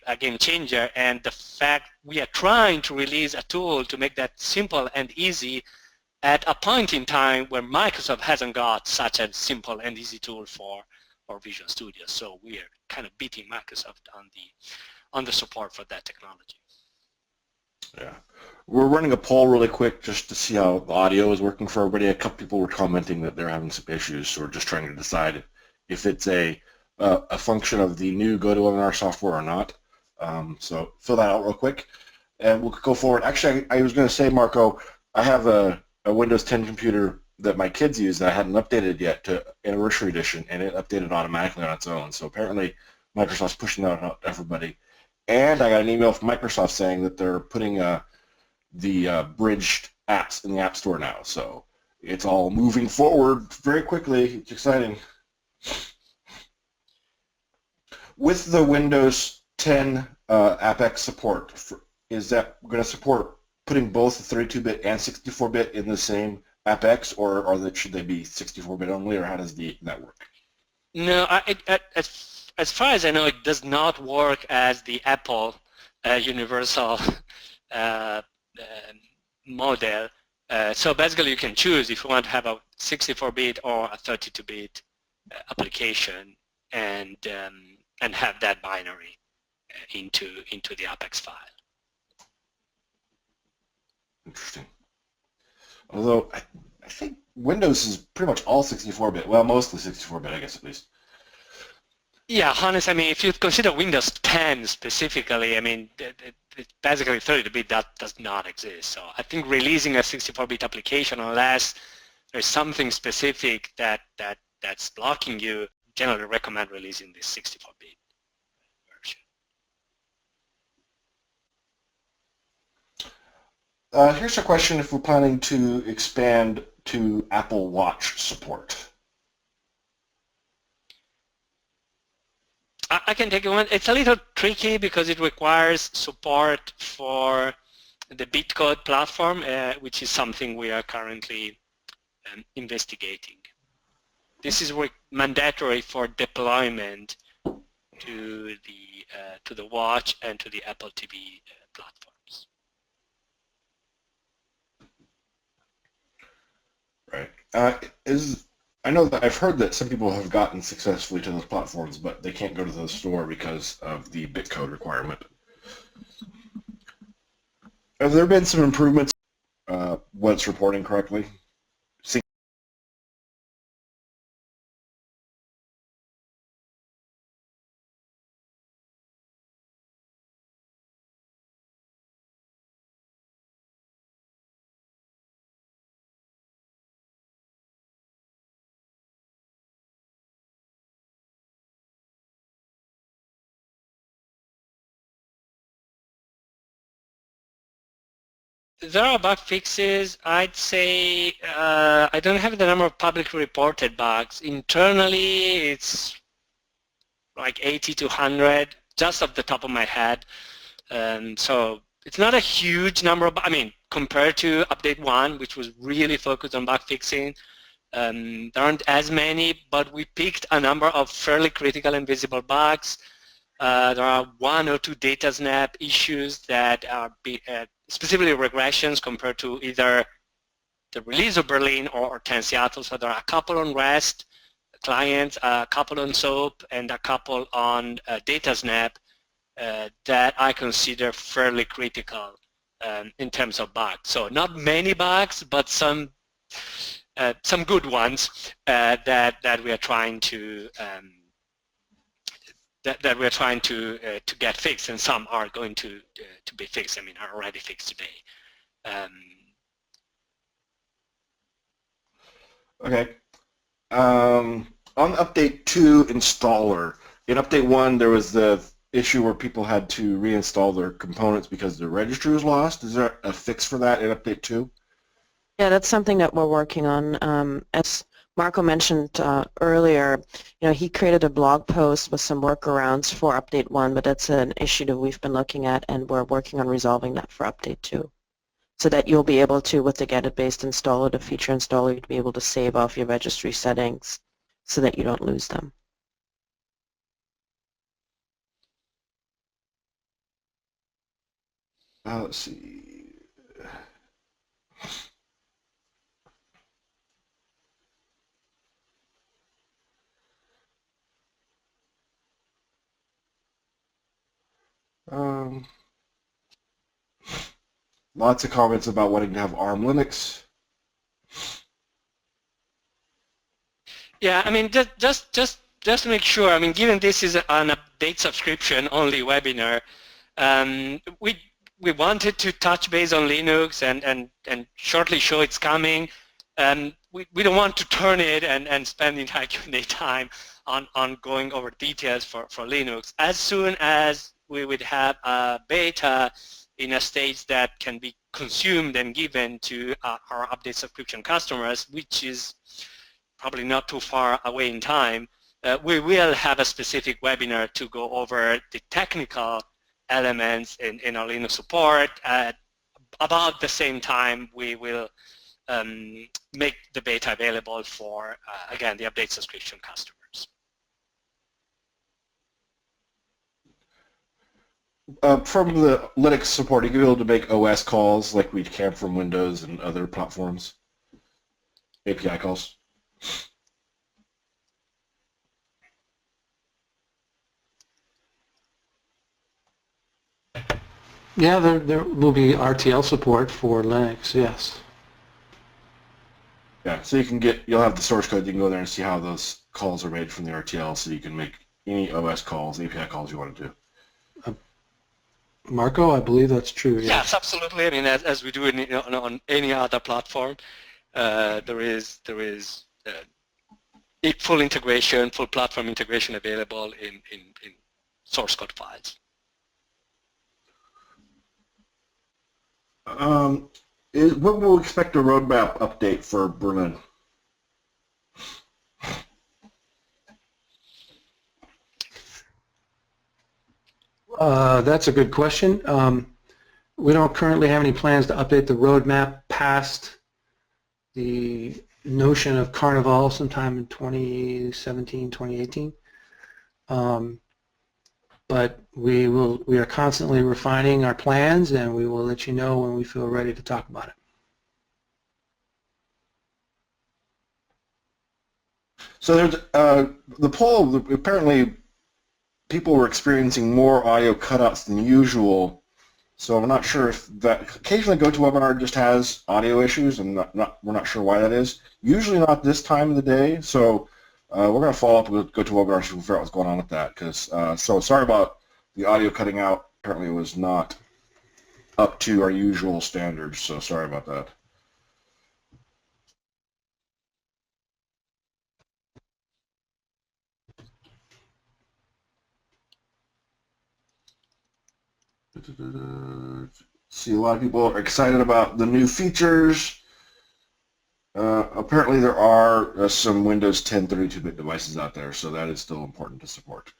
a game changer, and the fact we are trying to release a tool to make that simple and easy at a point in time where Microsoft hasn't got such a simple and easy tool for Visual Studio. So we are kind of beating Microsoft on the support for that technology. Yeah. We're running a poll really quick just to see how the audio is working for everybody. A couple people were commenting that they're having some issues, so we're just trying to decide if it's a function of the new GoToWebinar software or not. So fill that out real quick, and we'll go forward. Actually, I was going to say, Marco, I have a Windows 10 computer that my kids use that I hadn't updated yet to Anniversary Edition, and it updated automatically on its own. So apparently Microsoft's pushing that out to everybody. And I got an email from Microsoft saying that they're putting the bridged apps in the App Store now. So it's all moving forward very quickly. It's exciting. With the Windows 10 Apex support, is that going to support putting both 32-bit and 64-bit in the same Apex, or should they be 64-bit only, or how does that work? No, as far as I know, it does not work as the Apple universal model. So basically, you can choose if you want to have a 64-bit or a 32-bit application, and have that binary into the Apex file. Interesting. Although I think Windows is pretty much all 64-bit. Well, mostly 64-bit, I guess, at least. Yeah, honestly, if you consider Windows 10 specifically, basically 32-bit that does not exist. So I think releasing a 64-bit application, unless there's something specific that's blocking you, generally recommend releasing this 64-bit version. Here's a question if we're planning to expand to Apple Watch support. I can take one. It's a little tricky because it requires support for the Bitcode platform, which is something we are currently investigating. This is mandatory for deployment to the watch and to the Apple TV platforms. Right. I know that I've heard that some people have gotten successfully to those platforms, but they can't go to the store because of the Bitcode requirement. Have there been some improvements when it's reporting correctly? There are bug fixes. I'd say I don't have the number of publicly reported bugs. Internally, it's like 80 to 100, just off the top of my head. So it's not a huge number of, I mean, compared to update 1, which was really focused on bug fixing, there aren't as many, but we picked a number of fairly critical and visible bugs. There are 1 or 2 data snap issues that are specifically regressions compared to either the release of Berlin or 10 Seattle. So there are a couple on REST clients, a couple on SOAP, and a couple on data snap that I consider fairly critical in terms of bugs. So not many bugs, but some good ones that we are trying to that we're trying to get fixed, and some are going to be fixed. I mean, are already fixed today. Okay. On update 2 installer, in update 1 there was the issue where people had to reinstall their components because their registry was lost. Is there a fix for that in update 2? Yeah, that's something that we're working on. As Marco mentioned earlier, he created a blog post with some workarounds for update 1, but that's an issue that we've been looking at, and we're working on resolving that for update 2. So that you'll be able to, with the get-it-based installer, the feature installer, you'll be able to save off your registry settings so that you don't lose them. Let's see. Lots of comments about wanting to have ARM Linux. Yeah, I mean, just to make sure, I mean, given this is an update subscription only webinar, we wanted to touch base on Linux and shortly show it's coming. We don't want to turn it and spend the entire Q&A time on going over details for Linux. As soon as we would have a beta in a stage that can be consumed and given to our update subscription customers, which is probably not too far away in time, we will have a specific webinar to go over the technical elements in our Linux support. At about the same time, we will make the beta available for, again, the update subscription customers. From the Linux support, you can be able to make OS calls like we can from Windows and other platforms, API calls. Yeah, there will be RTL support for Linux, yes. Yeah, so you'll have the source code, you can go there and see how those calls are made from the RTL, so you can make any OS calls, API calls you want to do. Marco, I believe that's true. Yes, absolutely. I mean, as we do on any other platform, there is full integration, full platform integration available in source code files. When will we expect a roadmap update for Berlin? That's a good question. We don't currently have any plans to update the roadmap past the notion of Carnival sometime in 2017, 2018. But we are constantly refining our plans, and we will let you know when we feel ready to talk about it. So there's the poll. Apparently, people were experiencing more audio cutouts than usual. So I'm not sure if that. Occasionally, GoToWebinar just has audio issues, and we're not sure why that is. Usually not this time of the day. So we're going to follow up with GoToWebinar to figure out what's going on with that. So sorry about the audio cutting out. Apparently, it was not up to our usual standards. So sorry about that. See, a lot of people are excited about the new features. Apparently there are some Windows 10 32-bit devices out there, so that is still important to support.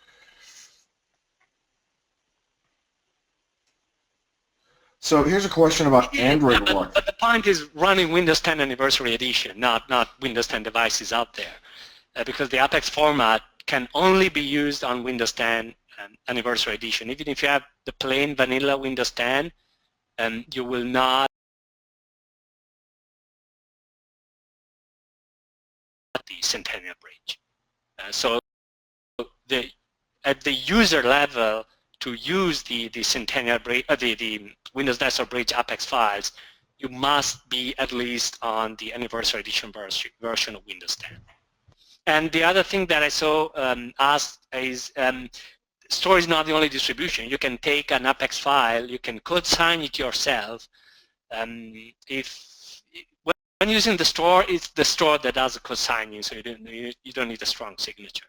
So here's a question about Android Watch. But the point is running Windows 10 Anniversary Edition, not Windows 10 devices out there, because the Apex format can only be used on Windows 10 Anniversary Edition. Even if you have the plain vanilla Windows 10, you will not the Centennial Bridge. So at the user level, to use the Centennial Bridge, the Windows Desktop Bridge Apex files, you must be at least on the Anniversary Edition version of Windows 10. And the other thing that I saw asked is, store is not the only distribution. You can take an Apex file, you can code sign it yourself. When using the store, it's the store that does the code signing, so you don't need a strong signature.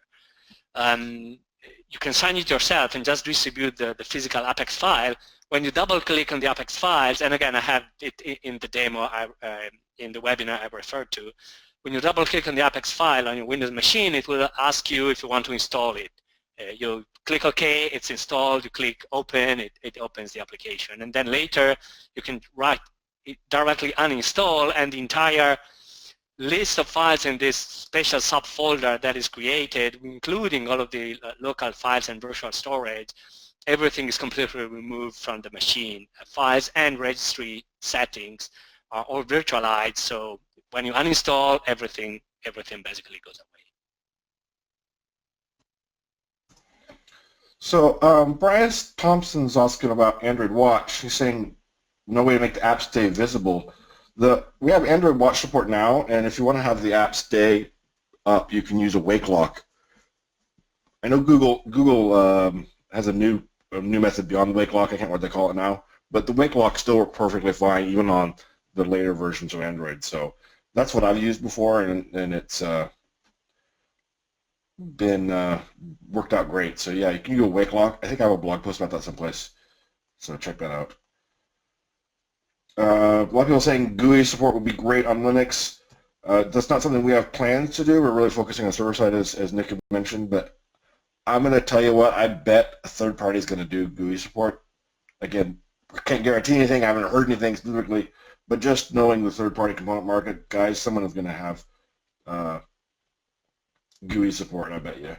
You can sign it yourself and just distribute the physical Apex file. When you double-click on the Apex files, and again, I have it in the demo, in the webinar I referred to, when you double-click on the Apex file on your Windows machine, it will ask you if you want to install it. You click OK, it's installed, you click Open, it opens the application. And then later, you can directly uninstall, and the entire list of files in this special subfolder that is created, including all of the local files and virtual storage, everything is completely removed from the machine. Files and registry settings are all virtualized, so when you uninstall, everything basically goes away. So Brian Thompson's asking about Android Watch. He's saying no way to make the app stay visible. We have Android Watch support now, and if you want to have the app stay up, you can use a wake lock. I know Google has a new method beyond the wake lock. I can't remember what they call it now, but the wake lock still works perfectly fine, even on the later versions of Android. So that's what I've used before, and it's been worked out great. So yeah, you can do a wake lock. I think I have a blog post about that someplace, so check that out. A lot of people saying GUI support would be great on Linux. That's not something we have plans to do. We're really focusing on server side, as Nick had mentioned, but I'm going to tell you what, I bet a third party is going to do GUI support. Again, I can't guarantee anything. I haven't heard anything specifically, but just knowing the third-party component market, guys, someone is going to have GUI support, I bet you,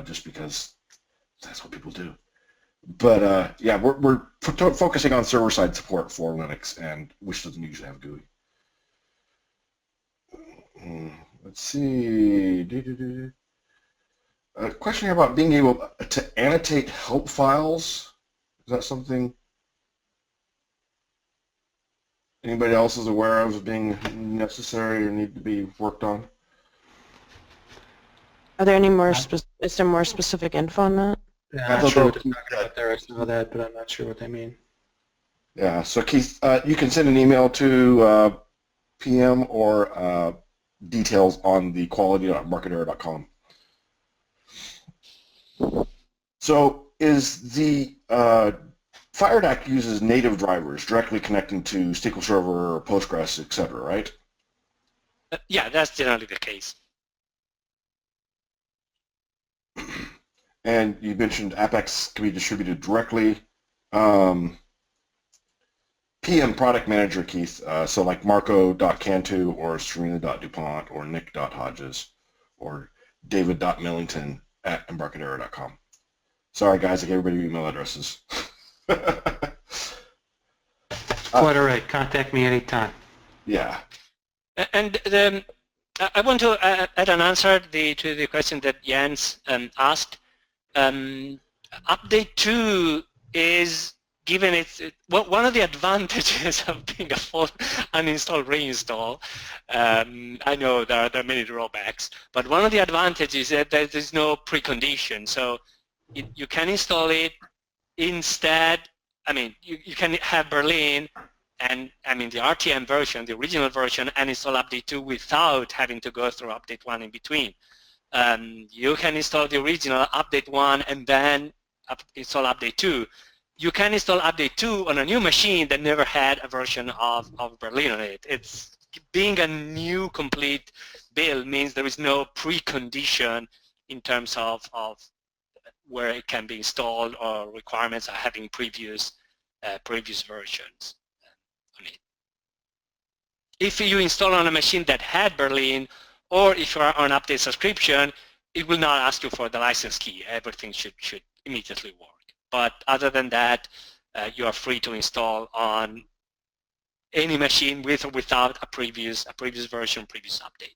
just because that's what people do. But yeah, we're focusing on server-side support for Linux, and which doesn't usually have GUI. Let's see. A question here about being able to annotate help files. Is that something anybody else is aware of as being necessary or need to be worked on? Are there any more, is there more specific info on that? Yeah, I'm not sure what they're talking about there. I saw that, but I'm not sure what they mean. Yeah, so Keith, you can send an email to PM or details on the quality.marketera.com. So is the FireDAC uses native drivers directly connecting to SQL Server or Postgres, etc., right? Yeah, that's generally the case. And you mentioned Apex can be distributed directly. PM product manager, Keith, so like Marco.Cantu or Serena.DuPont or Nick.Hodges or David.Millington@Embarcadero.com. Sorry, guys, I gave everybody email addresses. Quite all right. Contact me anytime. Yeah. And I want to add an answer to the question that Jens asked. Update 2 is given it's one of the advantages of being a full uninstall reinstall. I know there are many drawbacks, but one of the advantages is that there is no precondition. So you can install it instead. I mean, you can have Berlin and the RTM version, the original version, and install update 2 without having to go through update 1 in between. You can install the original update 1 and then install update 2. You can install update 2 on a new machine that never had a version of Berlin on it. It's being a new complete build means there is no precondition in terms of where it can be installed or requirements of having previous previous versions on it. If you install on a machine that had Berlin, or if you are on update subscription, it will not ask you for the license key. Everything should immediately work. But other than that, you are free to install on any machine with or without a previous version, previous update.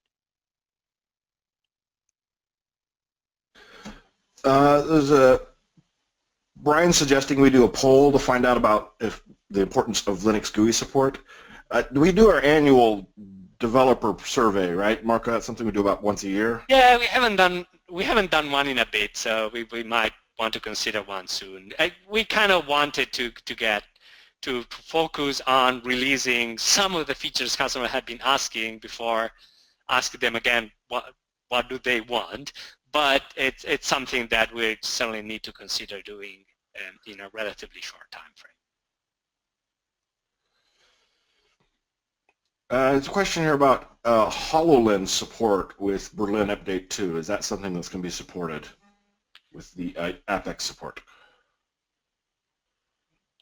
There's a Brian suggesting we do a poll to find out about if the importance of Linux GUI support. We do our annual developer survey, right, Marco? That's something we do about once a year. Yeah, we haven't done one in a bit, so we might want to consider one soon. We kind of wanted to focus on releasing some of the features customers had been asking before asking them again what do they want. But it's something that we certainly need to consider doing in a relatively short time frame. There's a question here about HoloLens support with Berlin Update 2. Is that something that's going to be supported with the Apex support?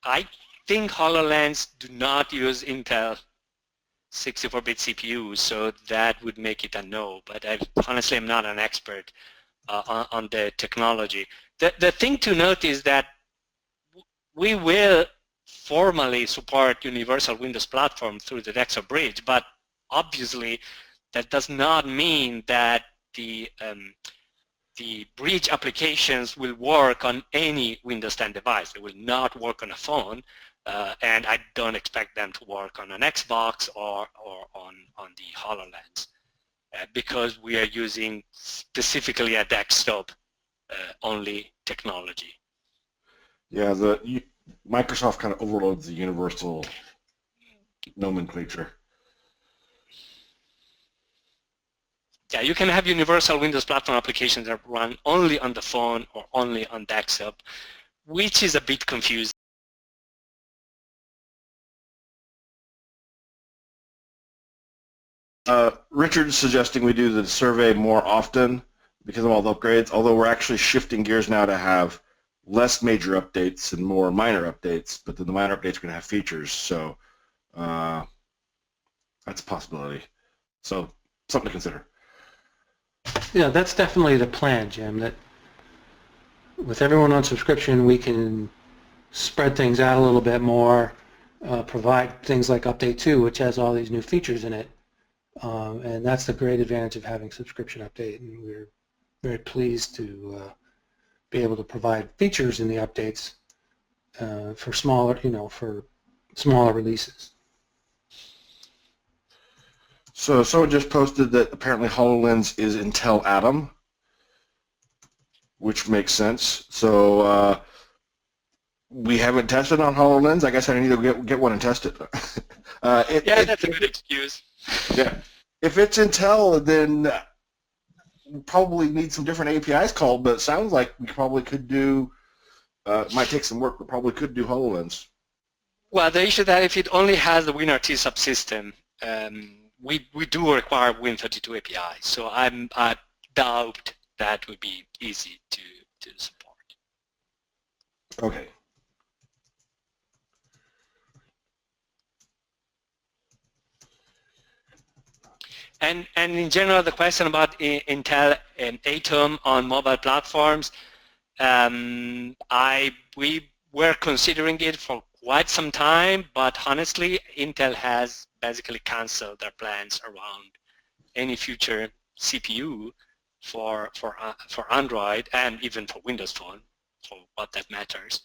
I think HoloLens do not use Intel 64-bit CPUs, so that would make it a no. But honestly, I'm not an expert on the technology. The thing to note is that we will formally support universal Windows platform through the Bitcode Bridge, but obviously that does not mean that the bridge applications will work on any Windows 10 device. They will not work on a phone, and I don't expect them to work on an Xbox or on the HoloLens. Because we are using specifically a desktop only technology. Yeah, Microsoft kind of overloads the universal nomenclature. Yeah, you can have universal Windows platform applications that run only on the phone or only on desktop, which is a bit confusing. Richard's suggesting we do the survey more often because of all the upgrades, although we're actually shifting gears now to have less major updates and more minor updates, but then the minor updates are going to have features, so that's a possibility. So something to consider. Yeah, that's definitely the plan, Jim, that with everyone on subscription we can spread things out a little bit more, provide things like Update 2, which has all these new features in it. And that's the great advantage of having subscription update, and we're very pleased to be able to provide features in the updates for smaller, for smaller releases. So someone just posted that apparently HoloLens is Intel Atom, which makes sense. So we haven't tested on HoloLens. I guess I need to get one and test it. Yeah, that's a good excuse. Yeah. If it's Intel, then we probably need some different APIs called, but it sounds like we probably could do, it might take some work, but probably could do HoloLens. Well, the issue that if it only has the WinRT subsystem, we do require Win32 API, so I doubt that would be easy to support. Okay. And in general, the question about Intel and Atom on mobile platforms, we were considering it for quite some time, but honestly, Intel has basically canceled their plans around any future CPU for Android and even for Windows Phone, for what that matters.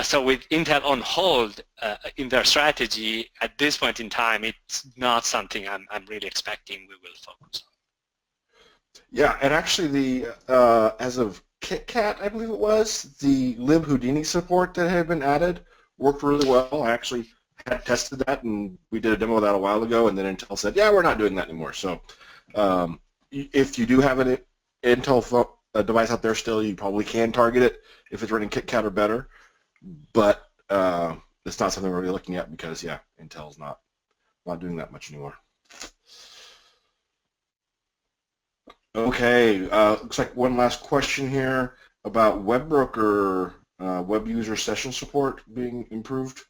So with Intel on hold in their strategy, at this point in time, it's not something I'm really expecting we will focus on. Yeah, and actually as of KitKat, I believe it was, the libhoudini support that had been added worked really well. I actually had tested that, and we did a demo of that a while ago, and then Intel said, yeah, we're not doing that anymore. So if you do have an Intel device out there still, you probably can target it if it's running KitKat or better. But it's not something we're really looking at because, yeah, Intel's not doing that much anymore. Okay, looks like one last question here about WebBroker web user session support being improved?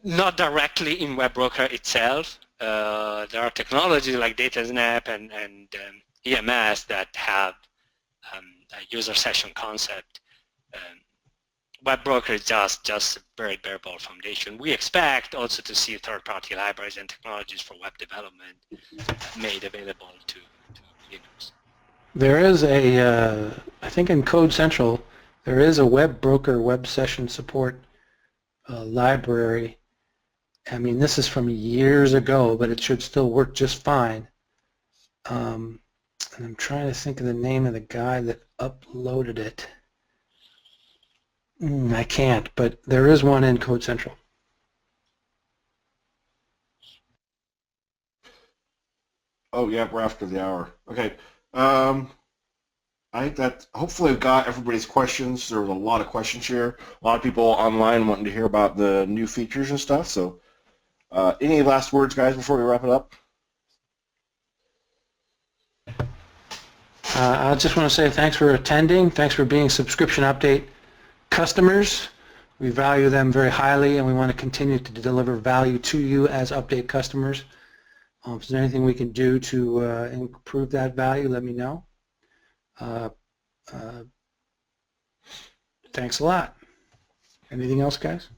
Not directly in WebBroker itself. There are technologies like DataSnap and EMS that have a user session concept. WebBroker is just a very bare-bones foundation. We expect also to see third-party libraries and technologies for web development made available to Linux. There is a, I think in Code Central, there is a WebBroker web session support library. I mean, this is from years ago, but it should still work just fine. And I'm trying to think of the name of the guy that uploaded it. I can't, but there is one in Code Central. Oh yeah, we're after the hour. Okay. I think that hopefully I've got everybody's questions. There was a lot of questions here. A lot of people online wanting to hear about the new features and stuff. So any last words, guys, before we wrap it up? I just want to say thanks for attending. Thanks for being subscription update customers. We value them very highly, and we want to continue to deliver value to you as update customers. If there's anything we can do to improve that value, let me know. Thanks a lot. Anything else, guys?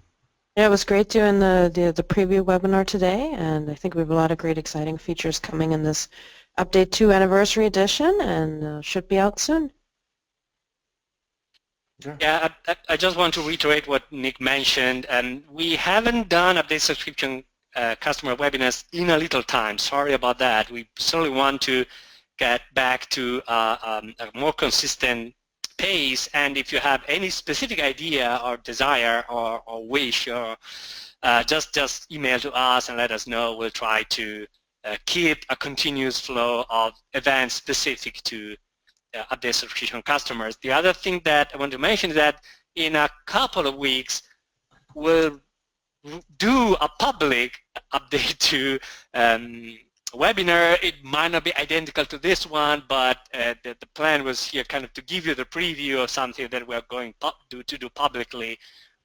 Yeah, it was great doing the preview webinar today, and I think we have a lot of great exciting features coming in this Update 2 Anniversary Edition, and should be out soon. Yeah, I just want to reiterate what Nick mentioned, and we haven't done update subscription customer webinars in a little time. Sorry about that. We certainly want to get back to a more consistent pace, and if you have any specific idea or desire or wish, or just email to us and let us know. We'll try to keep a continuous flow of events specific to update subscription customers. The other thing that I want to mention is that in a couple of weeks we'll do a public update to webinar. It might not be identical to this one, but the plan was here kind of to give you the preview of something that we're going to do publicly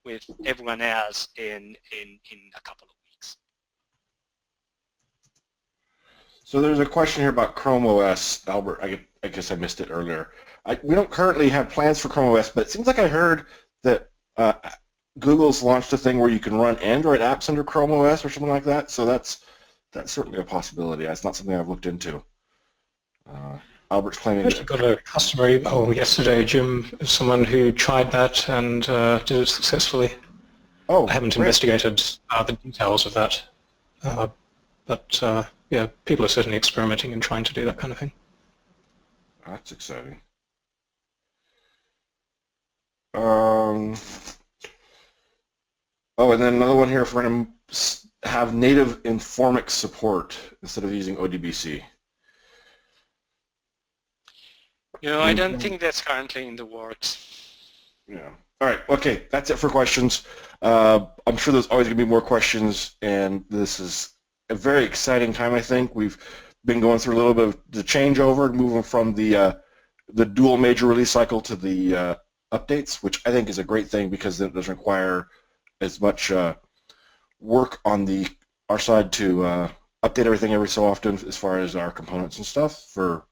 with everyone else in a couple of weeks. So there's a question here about Chrome OS, Albert. I guess I missed it earlier. We don't currently have plans for Chrome OS, but it seems like I heard that Google's launched a thing where you can run Android apps under Chrome OS or something like that. So that's certainly a possibility. That's not something I've looked into. Albert's claiming I actually got a customer email yesterday, Jim, of someone who tried that and did it successfully. Oh, I haven't great. investigated the details of that, but yeah, people are certainly experimenting and trying to do that kind of thing. That's exciting. Oh, and then another one here for him, have native Informix support instead of using ODBC. You know, I don't think that's currently in the works. Yeah. All right. Okay. That's it for questions. I'm sure there's always going to be more questions, and this is a very exciting time. I think we've been going through a little bit of the changeover, moving from the dual major release cycle to the updates, which I think is a great thing because it doesn't require as much work on our side to update everything every so often as far as our components and stuff for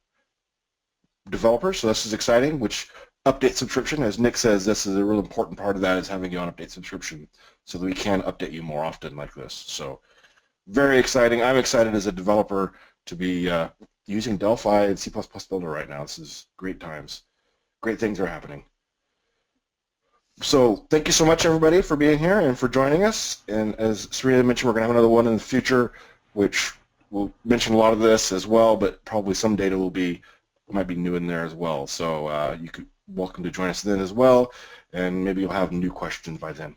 developers. So this is exciting, which update subscription, as Nick says, this is a real important part of that, is having you on update subscription so that we can update you more often like this. So very exciting. I'm excited as a developer to be using Delphi and C++ Builder right now. This is great times. Great things are happening. So thank you so much, everybody, for being here and for joining us. And as Serena mentioned, we're going to have another one in the future, which we'll mention a lot of this as well, but probably some data might be new in there as well. So you could welcome to join us then as well, and maybe you'll have new questions by then.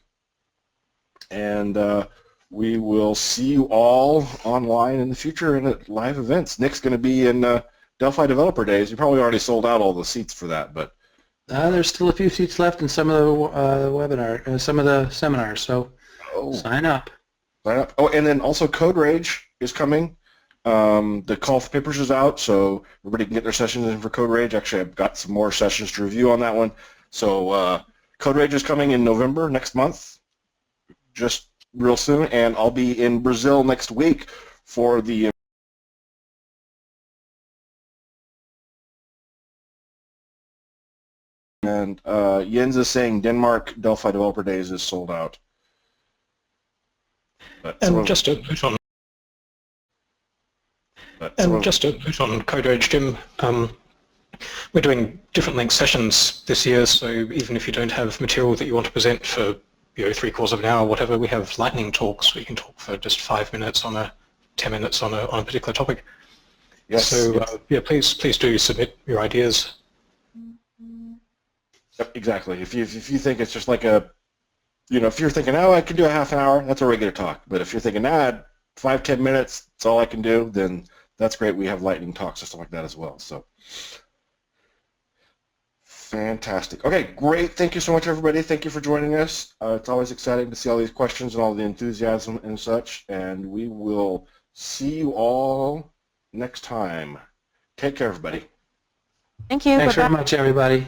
And we will see you all online in the future and at live events. Nick's going to be in Delphi Developer Days. You probably already sold out all the seats for that, but There's still a few seats left in some of the some of the seminars, so sign up. Sign up. Oh, and then also Code Rage is coming The call for papers is out, so everybody can get their sessions in for Code Rage. Actually, I've got some more sessions to review on that one. So Code Rage is coming in November, next month, just real soon, and I'll be in Brazil next week for the and Jens is saying Denmark Delphi Developer Days is sold out. But And just a note on Code Rage, Jim. We're doing different length sessions this year, so even if you don't have material that you want to present for 3/4 of an hour or whatever, we have lightning talks where you can talk for just 5 minutes 10 minutes on a particular topic. yes, So yes. yeah, please do submit your ideas. Yep, exactly. If you think it's just like a, if you're thinking, oh, I can do a half an hour, that's a regular talk. But if you're thinking, 5-10 minutes, that's all I can do, then that's great. We have lightning talks and stuff like that as well. So fantastic. Okay, great. Thank you so much, everybody. Thank you for joining us. It's always exciting to see all these questions and all the enthusiasm and such. And we will see you all next time. Take care, everybody. Thank you. Thanks Bye-bye. very much, everybody.